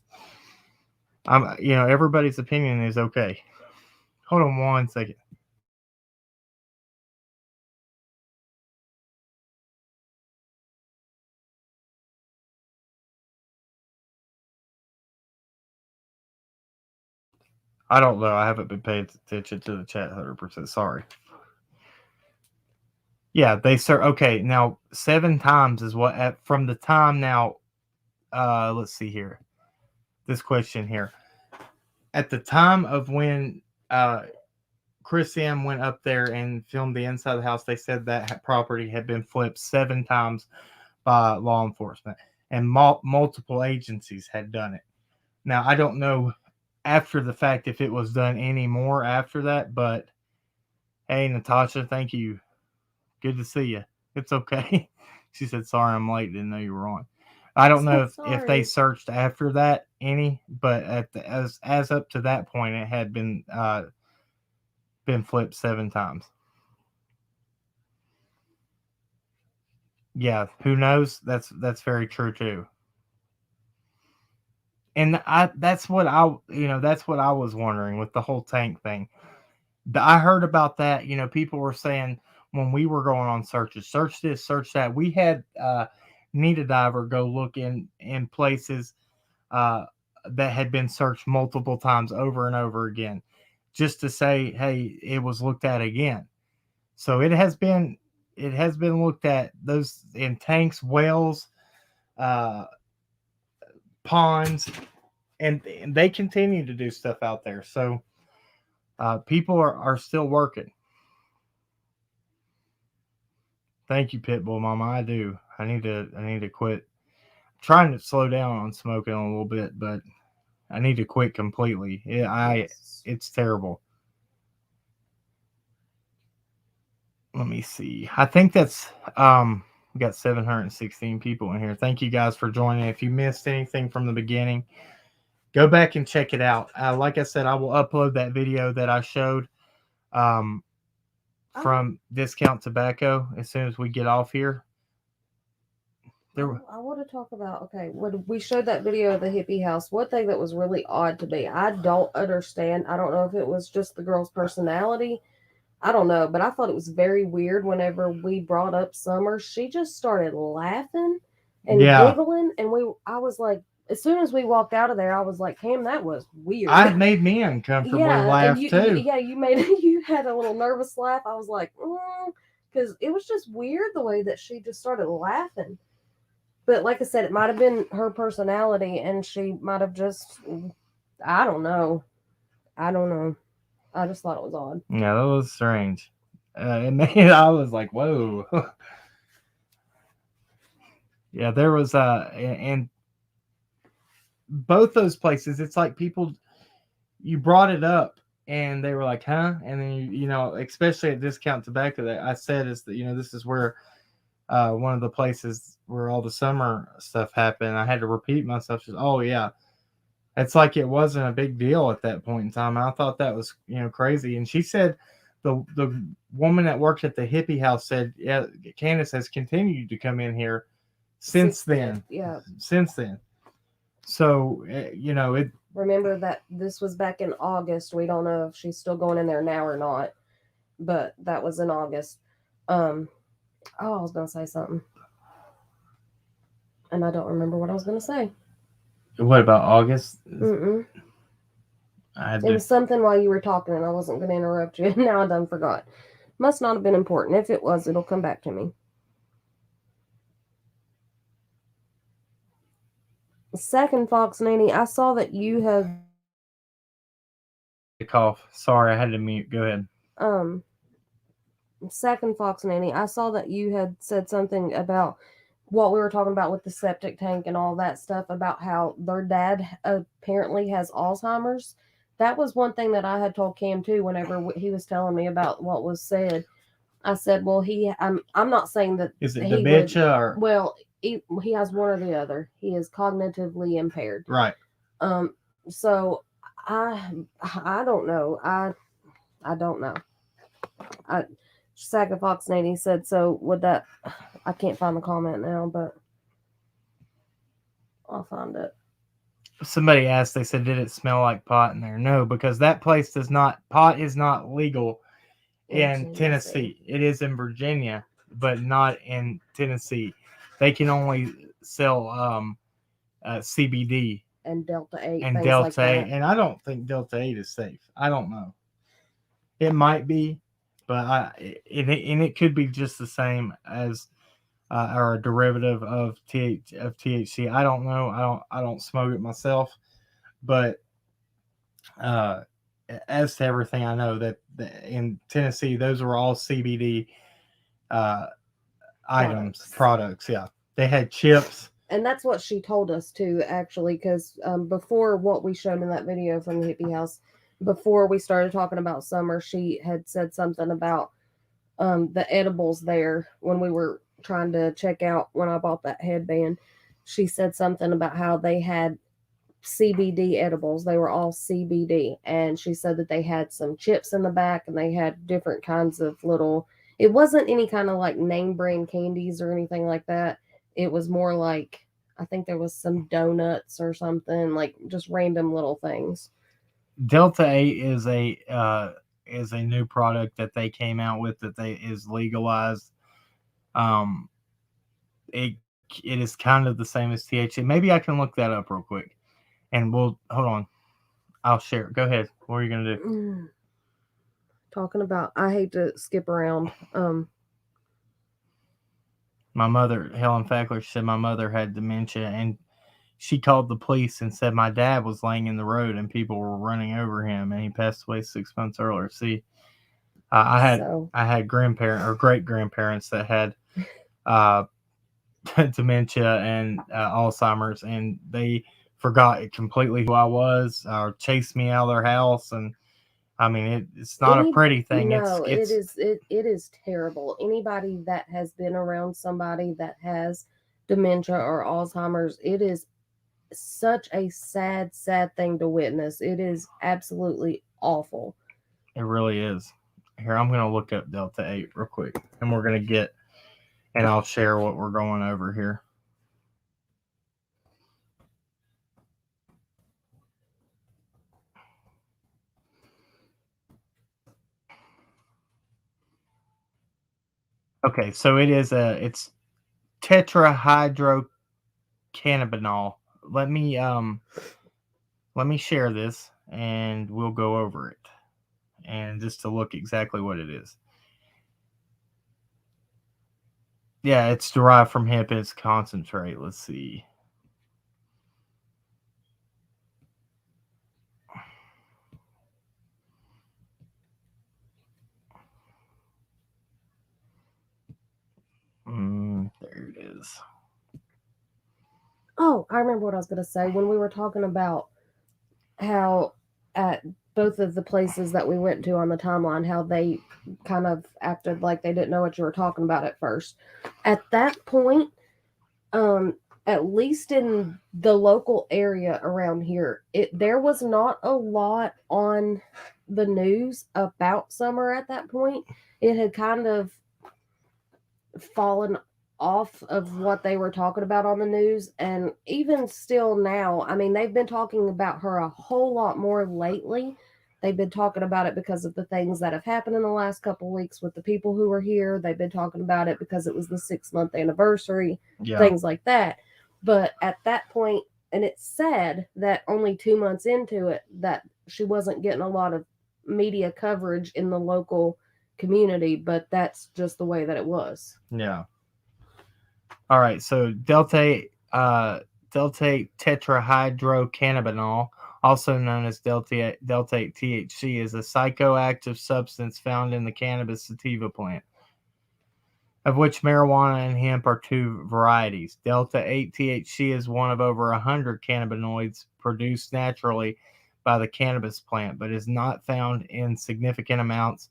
Everybody's opinion is okay. Hold on one second. I don't know. I haven't been paying attention to the chat 100%. Sorry. Yeah, they okay. Now 7 times is what from the time now. Let's see here. This question here. At the time of when Chris M went up there and filmed the inside of the house, they said that property had been flipped 7 times by law enforcement, and multiple agencies had done it. Now I don't know after the fact if it was done any more after that, but hey, Natasha, thank you. Good to see you. It's okay. She said, sorry, I'm late. Didn't know you were on. I don't know if they searched after that any, but as up to that point, it had been flipped 7 times. Yeah, who knows? That's very true too. And that's what I was wondering with the whole tank thing. I heard about that. People were saying when we were going on searches, search this, search that. We had Need a Diver go look in places that had been searched multiple times over and over again, just to say, hey, it was looked at again. So it has been looked at, those in tanks, wells, ponds, and they continue to do stuff out there. So people are still working. Thank you, Pitbull Mama. I do. I need to quit. I'm trying to slow down on smoking a little bit, but I need to quit completely. It's terrible. Let me see. I think that's we got 716 people in here. Thank you guys for joining. If you missed anything from the beginning, go back and check it out. Like I said, I will upload that video that I showed from Discount Tobacco as soon as we get off here. I want to talk about, when we showed that video of the Hippie House, one thing that was really odd to me, I don't understand. I don't know if it was just the girl's personality. I don't know, but I thought it was very weird whenever we brought up Summer. She just started laughing and giggling, and I was like, as soon as we walked out of there, I was like, Cam, that was weird. It made me uncomfortably laugh too. You had a little nervous laugh. I was like, because it was just weird the way that she just started laughing. But like I said, it might have been her personality, and she might have just, I don't know. I just thought it was odd. Yeah, that was strange. I was like, whoa. Yeah, there was and both those places, it's like people, you brought it up and they were like, huh? And then especially at Discount Tobacco, that I said is that this is where one of the places where all the summer stuff happened. I had to repeat myself. Just, oh yeah, it's like it wasn't a big deal at that point in time. I thought that was crazy. And she said the woman that worked at the Hippie House said, yeah, Candace has continued to come in here since then. Yeah, since then. So it. Remember that this was back in August. We don't know if she's still going in there now or not, but that was in August. I was gonna say something, and I don't remember what I was gonna say. What about August? It was something while you were talking, and I wasn't gonna interrupt you. And now I done forgot. Must not have been important. If it was, it'll come back to me. Second, Fox Nanny, I saw that you have cough. Sorry, I had to mute. Go ahead. Second, Fox Nanny, I saw that you had said something about what we were talking about with the septic tank and all that stuff, about how their dad apparently has Alzheimer's. That was one thing that I had told Cam too whenever he was telling me about what was said. I said, well, I'm not saying that. Is it dementia or? Well, he has one or the other. He is cognitively impaired. Right. So I don't know. I don't know. I Sack of Fox 80 said, so would that, I can't find the comment now, but I'll find it. Somebody asked, they said, did it smell like pot in there? No, because that place does not, pot is not legal in Tennessee. It is in Virginia, but not in Tennessee. They can only sell CBD And Delta 8, and things Delta like that. 8, and I don't think Delta 8 is safe. I don't know. It might be, but it could be just the same as or a derivative of THC. I don't know. I don't smoke it myself, but as to everything I know, that in Tennessee, those were all CBD items, products. Yeah, they had chips. And that's what she told us too, actually, because before what we showed in that video from the Hippie House, before we started talking about summer, she had said something about the edibles there when we were trying to check out when I bought that headband. She said something about how they had CBD edibles. They were all CBD. And she said that they had some chips in the back and they had different kinds of little, it wasn't any kind of like name brand candies or anything like that. It was more like, I think there was some donuts or something, like just random little things. Delta 8 is a new product that they came out with that is legalized. It is kind of the same as THC. Maybe I can look that up real quick, and we'll hold on. I'll share. Go ahead. What are you gonna do? Talking about, I hate to skip around. My mother, Helen Fackler, said my mother had dementia, and she called the police and said my dad was laying in the road and people were running over him, and he passed away 6 months earlier. See, I had grandparents or great grandparents that had dementia and Alzheimer's, and they forgot completely who I was, or chased me out of their house. And I mean, it's not a pretty thing. No, it is terrible. Anybody that has been around somebody that has dementia or Alzheimer's, it is such a sad thing to witness. It is absolutely awful. It really is. Here, I'm going to look up Delta 8 real quick, and we're going to get, and I'll share what we're going over here. Okay, so it's tetrahydrocannabinol. Let me share this and we'll go over it, and just to look exactly what it is. Yeah, it's derived from hemp and it's concentrate. Let's see. There it is. Oh, I remember what I was going to say when we were talking about how at both of the places that we went to on the timeline, how they kind of acted like they didn't know what you were talking about at first. At that point, at least in the local area around here, there was not a lot on the news about summer at that point. It had kind of fallen off of what they were talking about on the news. And even still now, I mean, they've been talking about her a whole lot more lately. They've been talking about it because of the things that have happened in the last couple of weeks with the people who were here. They've been talking about it because it was the 6-month anniversary, things like that. But at that point, and it's sad that only 2 months into it, that she wasn't getting a lot of media coverage in the local community, but that's just the way that it was. Yeah. All right. So Delta tetrahydrocannabinol, also known as Delta 8 THC, is a psychoactive substance found in the cannabis sativa plant, of which marijuana and hemp are two varieties. Delta 8 THC is one of over 100 cannabinoids produced naturally by the cannabis plant, but is not found in significant amounts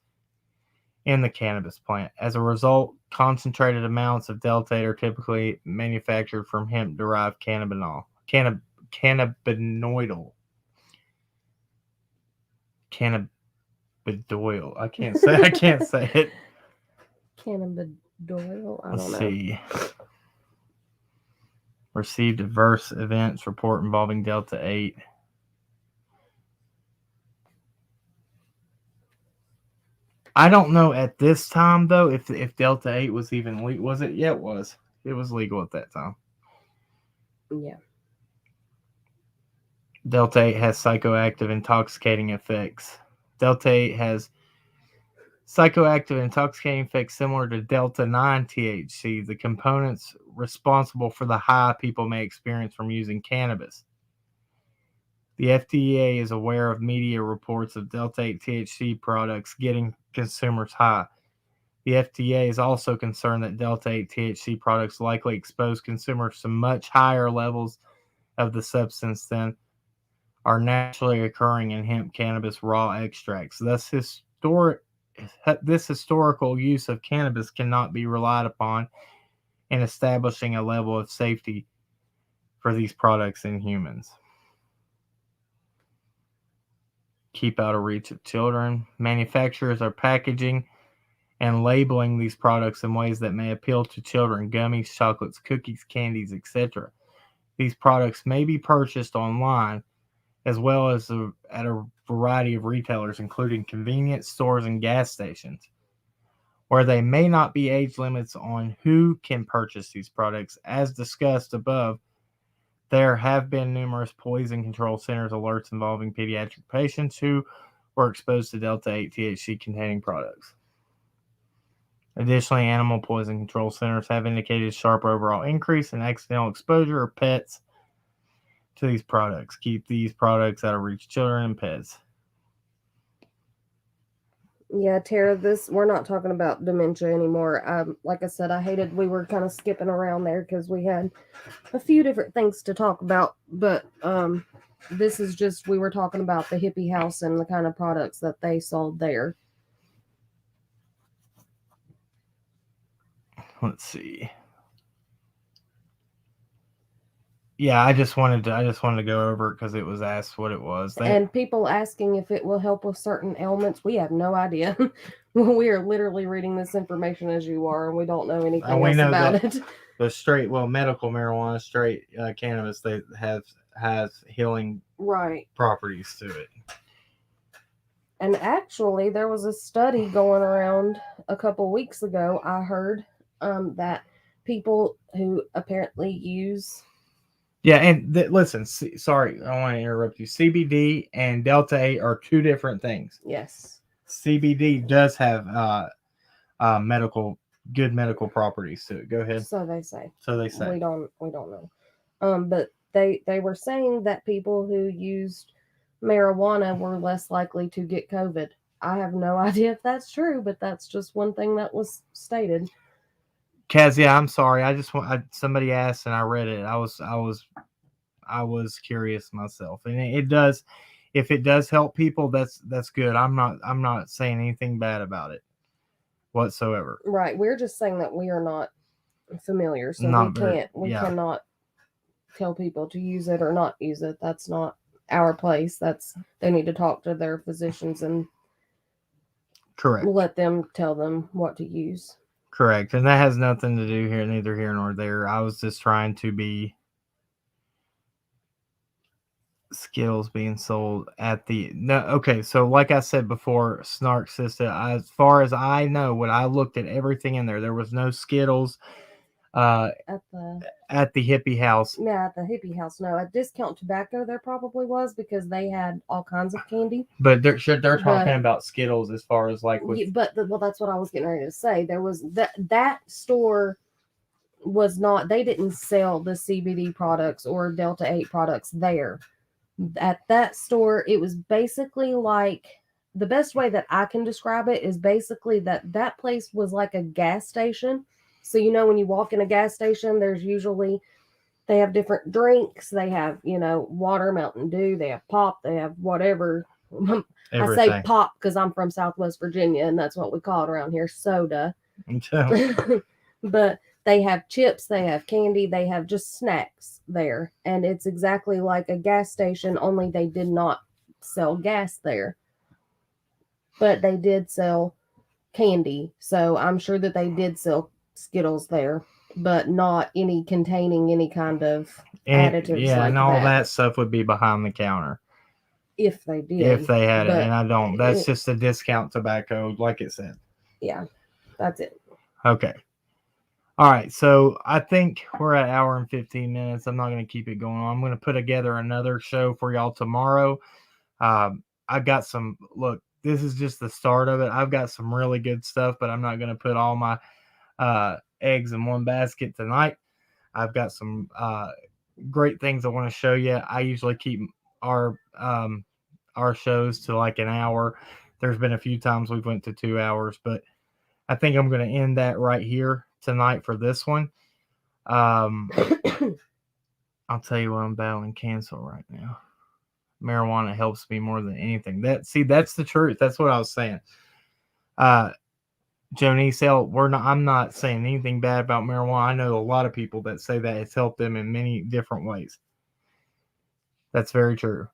in the cannabis plant. As a result, concentrated amounts of Delta 8 are typically manufactured from hemp-derived cannabinoidal. cannabidiol. I can't say it. Cannabidiol. I Let's don't know. see. Received adverse events report involving Delta 8. I don't know at this time though if Delta 8 was even legal. Was it? Yeah, it was. It was legal at that time. Yeah. Delta 8 has psychoactive intoxicating effects. Delta 8 has psychoactive intoxicating effects similar to Delta 9 THC, the components responsible for the high people may experience from using cannabis. The FDA is aware of media reports of Delta 8 THC products getting consumers high. The FDA is also concerned that Delta 8 THC products likely expose consumers to much higher levels of the substance than are naturally occurring in hemp cannabis raw extracts. Thus, this historical use of cannabis cannot be relied upon in establishing a level of safety for these products in humans. Keep out of reach of children. Manufacturers are packaging and labeling these products in ways that may appeal to children: gummies, chocolates, cookies, candies, etc. These products may be purchased online as well as at a variety of retailers, including convenience stores and gas stations, where they may not be age limits on who can purchase these products. As discussed above, there have been numerous poison control centers alerts involving pediatric patients who were exposed to Delta 8 THC containing products. Additionally, animal poison control centers have indicated a sharp overall increase in accidental exposure of pets to these products. Keep these products out of reach of children and pets. Yeah, Tara, we're not talking about dementia anymore. Like I said, we were kind of skipping around there because we had a few different things to talk about. But this is just, we were talking about the Hippie House and the kind of products that they sold there. Let's see. Yeah, I just wanted to go over it because it was asked what it was. And people asking if it will help with certain ailments. We have no idea. We are literally reading this information as you are, and we don't know anything else about it. The straight, medical marijuana, straight cannabis, they has healing properties to it. And actually, there was a study going around a couple weeks ago. I heard that people who apparently use. Yeah, and listen, sorry, I don't want to interrupt you. CBD and Delta 8 are two different things. Yes. CBD does have good medical properties to it. Go ahead. So they say. We don't know. But they were saying that people who used marijuana were less likely to get COVID. I have no idea if that's true, but that's just one thing that was stated. Kaz, yeah, I'm sorry. Somebody asked and I read it. I was curious myself, and it does. If it does help people, that's good. I'm not saying anything bad about it whatsoever. Right. We're just saying that we are not familiar, so we cannot tell people to use it or not use it. That's not our place. They need to talk to their physicians and correct. Let them tell them what to use. Correct. And that has nothing to do here, neither here nor there. I was just trying to be Skittles being sold at the okay. So like I said before, Snark Sister, as far as I know, when I looked at everything in there was no Skittles at the Hippie House. Yeah, at the Hippie House. No, at Discount Tobacco there probably was because they had all kinds of candy. But they're talking about Skittles as far as like with. Well, that's what I was getting ready to say. There was that store was not. They didn't sell the CBD products or Delta 8 products there. At that store, it was basically like, the best way that I can describe it is basically that place was like a gas station. So, when you walk in a gas station, there's usually, they have different drinks. They have, water, Mountain Dew, they have pop, they have whatever. I say pop because I'm from Southwest Virginia and that's what we call it around here, soda. But they have chips, they have candy, they have just snacks there. And it's exactly like a gas station, only they did not sell gas there. but they did sell candy. So I'm sure that they did sell Skittles there, but not any containing any kind of additives yeah, like and all that. that stuff would be behind the counter If they did. if they had it, But and I don't. That's it- just a discount tobacco, like it said. yeah, that's it. Okay. All right, so I think we're at an hour and 15 minutes. I'm not going to keep it going on. I'm going to put together another show for y'all tomorrow. I've got some, look, this is just the start of it. I've got some really good stuff, but I'm not going to put all my eggs in one basket tonight. I've got some great things I want to show you. I usually keep our shows to like an hour. There's been a few times we've went to 2 hours, but I think I'm going to end that right here tonight for this one. I'll tell you what, I'm battling cancer right now. Marijuana helps me more than anything. That's the truth. That's what I was saying. Jonice, I'm not saying anything bad about marijuana. I know a lot of people that say that it's helped them in many different ways. That's very true.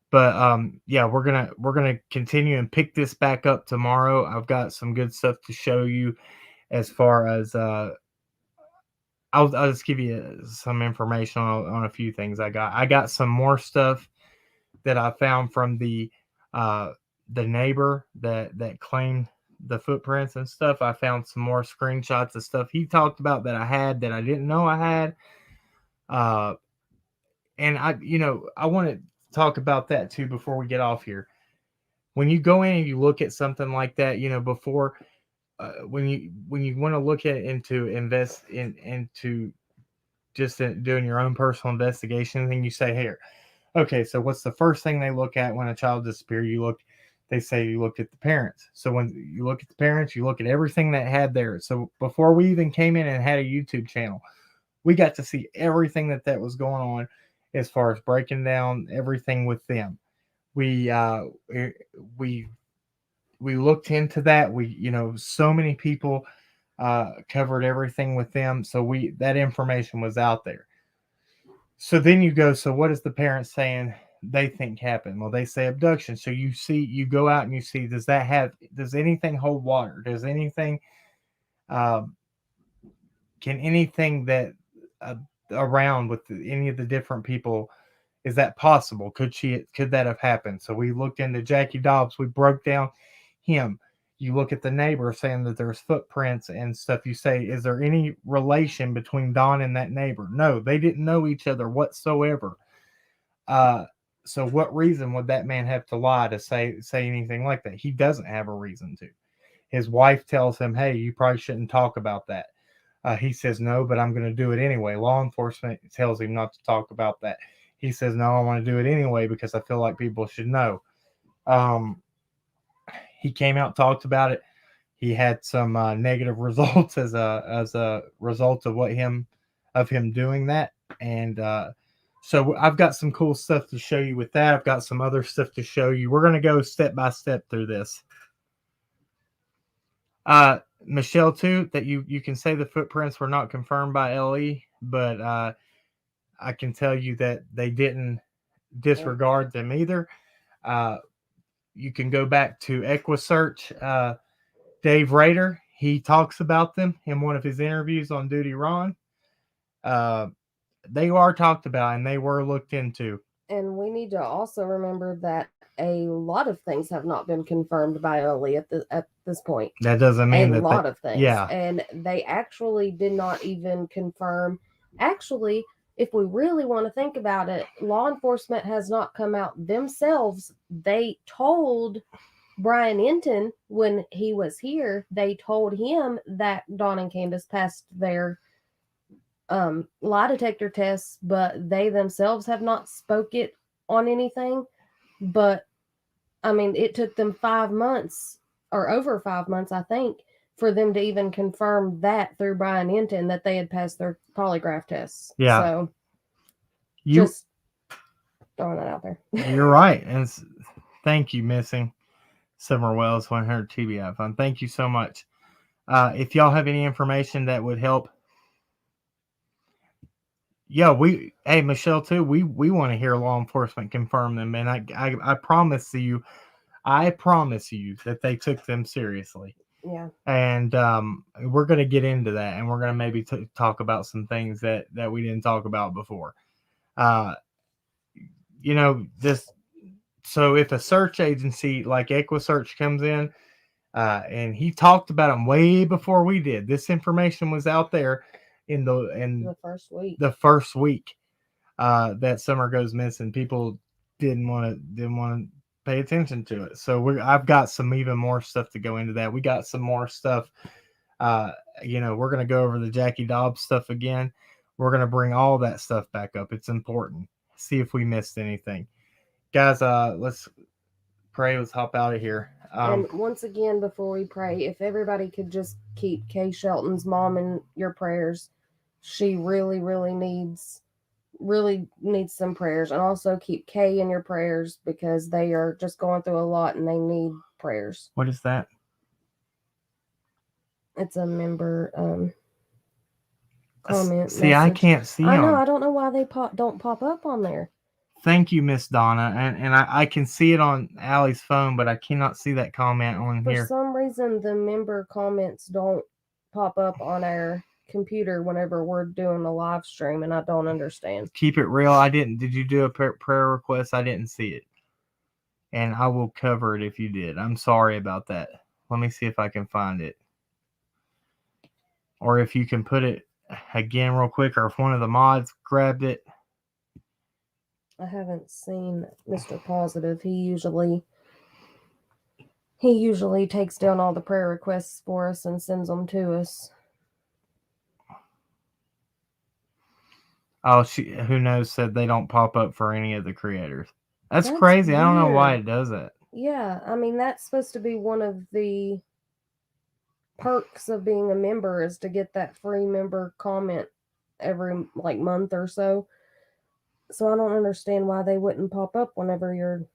But yeah, we're gonna continue and pick this back up tomorrow. I've got some good stuff to show you as far as I'll just give you some information on a few things I got. I got some more stuff that I found from the neighbor that claimed the footprints and stuff. I found some more screenshots of stuff he talked about that I had that I didn't know I had. And I want to talk about that too before we get off here. When you go in and you look at something like that, before when you want to look at into invest into just doing your own personal investigation, then you say, here, okay, so what's the first thing they look at when a child disappears? They say you look at the parents. So when you look at the parents, you look at everything that had there. So before we even came in and had a YouTube channel, we got to see everything that was going on as far as breaking down everything with them. We looked into that. So many people covered everything with them. So that information was out there. So then you go, so what is the parents saying they think happened? Well, they say abduction. So you go out and you see, does anything hold water? Does anything, can anything that around with any of the different people, is that possible? Could that have happened? So we looked into Jackie Dobbs. We broke down him. You look at the neighbor saying that there's footprints and stuff. You say, is there any relation between Don and that neighbor? No, they didn't know each other whatsoever. So what reason would that man have to lie to say anything like that? He doesn't have a reason to. His wife tells him, hey, you probably shouldn't talk about that. He says, no, but I'm going to do it anyway. Law enforcement tells him not to talk about that. He says, no, I want to do it anyway because I feel like people should know. He came out, talked about it. He had some negative results as a result of him doing that. And so I've got some cool stuff to show you with that. I've got some other stuff to show you. We're going to go step by step through this. Michelle, too, that you can say the footprints were not confirmed by Alli, but I can tell you that they didn't disregard them either. You can go back to EquiSearch. Dave Rader, he talks about them in one of his interviews on Duty Ron. They are talked about and they were looked into. And we need to also remember that a lot of things have not been confirmed by Alli at this point. That doesn't mean a lot of things. Yeah. And they actually did not even confirm. Actually, if we really want to think about it, law enforcement has not come out themselves. They told Brian Enton when he was here, they told him that Dawn and Candace passed their lie detector tests, but they themselves have not spoke it on anything. But I mean, it took them 5 months or over 5 months, I think, for them to even confirm that through Brian Enton that they had passed their polygraph tests. Yeah. So just throwing that out there. You're right. And thank you, Missing Summer Wells 100 TBI Fund. Thank you so much. If y'all have any information that would help, hey, Michelle, too, we want to hear law enforcement confirm them. And I promise you, I promise you that they took them seriously. Yeah. And we're going to get into that, and we're going to maybe talk about some things that we didn't talk about before. This. So if a search agency like EquiSearch comes in, and he talked about them way before we did. This information was out there in The first week. The first week that Summer goes missing. People didn't want to pay attention to it. So I've got some even more stuff to go into that. We got some more stuff. We're going to go over the Jackie Dobbs stuff again. We're going to bring all that stuff back up. It's important. See if we missed anything. Guys, let's pray. Let's hop out of here. And once again, before we pray, if everybody could just keep Kay Shelton's mom in your prayers. She really, really needs some prayers. And also keep Kay in your prayers because they are just going through a lot and they need prayers. What is that? It's a member comment. See, message. I can't see them. I know. I don't know why they don't pop up on there. Thank you, Miss Donna. And I can see it on Alli's phone, but I cannot see that comment on here. For some reason, the member comments don't pop up on our computer whenever we're doing a live stream, and I don't understand. Keep it real. Did you do a prayer request? I didn't see it. And I will cover it if you did. I'm sorry about that. Let me see if I can find it. Or if you can put it again real quick, or if one of the mods grabbed it. I haven't seen Mr. Positive. He usually takes down all the prayer requests for us and sends them to us. Oh, who knows, said they don't pop up for any of the creators. That's crazy. Weird. I don't know why it does that. Yeah, I mean, that's supposed to be one of the perks of being a member is to get that free member comment every month or so. So I don't understand why they wouldn't pop up whenever you're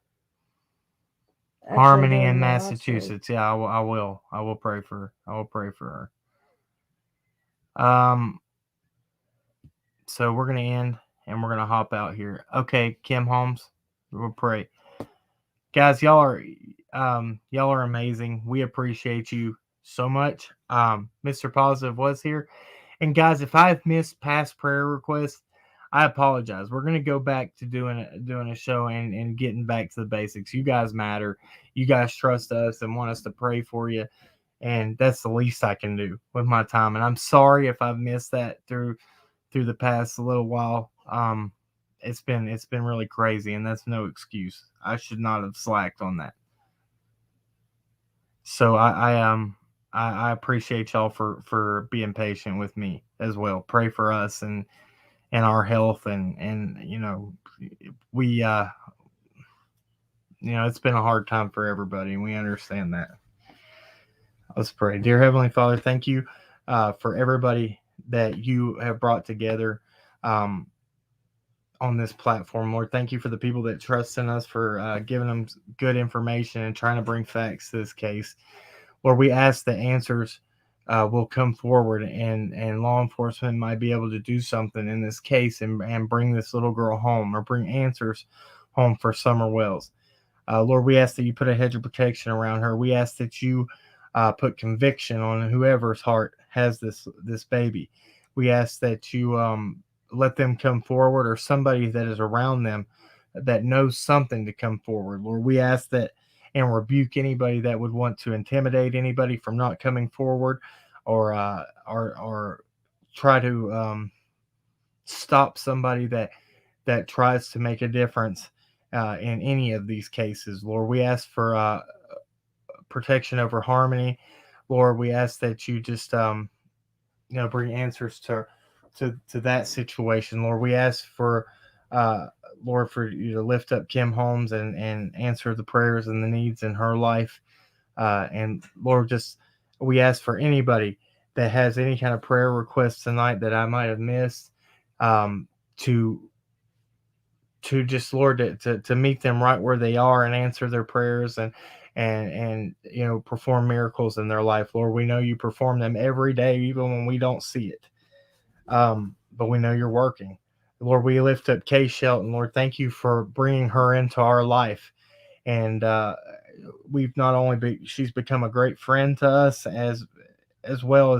Harmony in Massachusetts. Yeah, I will. I will pray for her. So we're gonna end and we're gonna hop out here. Okay, Kim Holmes, we'll pray. Guys, y'all are amazing. We appreciate you so much. Mr. Positive was here. And guys, if I've missed past prayer requests, I apologize. We're going to go back to doing a show and getting back to the basics. You guys matter. You guys trust us and want us to pray for you. And that's the least I can do with my time. And I'm sorry if I've missed that through the past little while. It's been really crazy, and that's no excuse. I should not have slacked on that. So I appreciate y'all for being patient with me as well. Pray for us and our health and we it's been a hard time for everybody, and we understand that. Let's pray. Dear Heavenly Father, thank you for everybody that you have brought together on this platform. Lord, thank you for the people that trust in us, for giving them good information and trying to bring facts to this case. Lord, we ask that answers will come forward and law enforcement might be able to do something in this case and bring this little girl home, or bring answers home for Summer Wells. Lord, we ask that you put a hedge of protection around her. We ask that you put conviction on whoever's heart has this baby. We ask that you let them come forward, or somebody that is around them that knows something to come forward. Lord, we ask that and rebuke anybody that would want to intimidate anybody from not coming forward, or try to stop somebody that tries to make a difference in any of these cases. Lord, we ask for protection over Harmony. Lord, we ask that you just bring answers to that situation. Lord, we ask for Lord, for you to lift up Kim Holmes and answer the prayers and the needs in her life. And Lord, just we ask for anybody that has any kind of prayer requests tonight that I might have missed, to just, Lord, to meet them right where they are and answer their prayers and perform miracles in their life. Lord, we know you perform them every day, even when we don't see it. But we know you're working. Lord, we lift up Kay Shelton. Lord, thank you for bringing her into our life. And we've not only she's become a great friend to us as well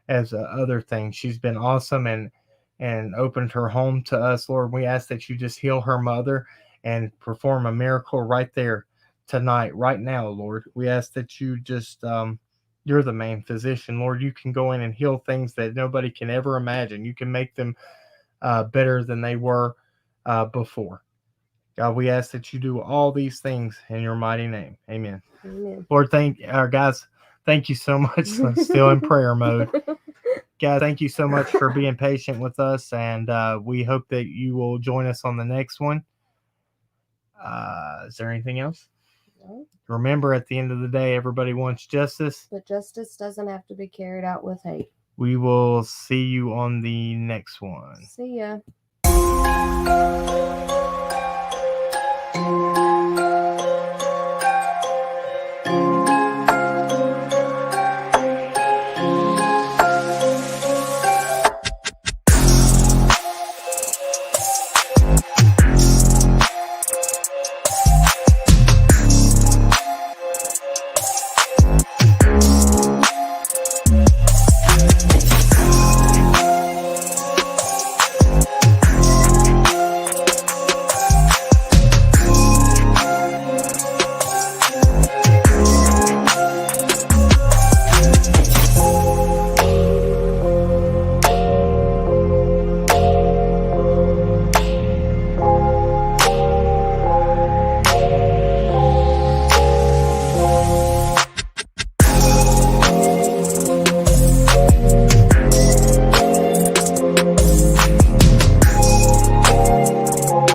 as other things. She's been awesome and opened her home to us, Lord. We ask that you just heal her mother and perform a miracle right there tonight, right now, Lord. We ask that you just you're the main physician, Lord. You can go in and heal things that nobody can ever imagine. You can make them better than they were before. God, we ask that you do all these things in your mighty name. Amen. Amen. Lord, guys, thank you so much. Still in prayer mode. Guys, thank you so much for being patient with us, and we hope that you will join us on the next one. Is there anything else? No, Remember, at the end of the day, everybody wants justice. but justice doesn't have to be carried out with hate. We will see you on the next one. See ya.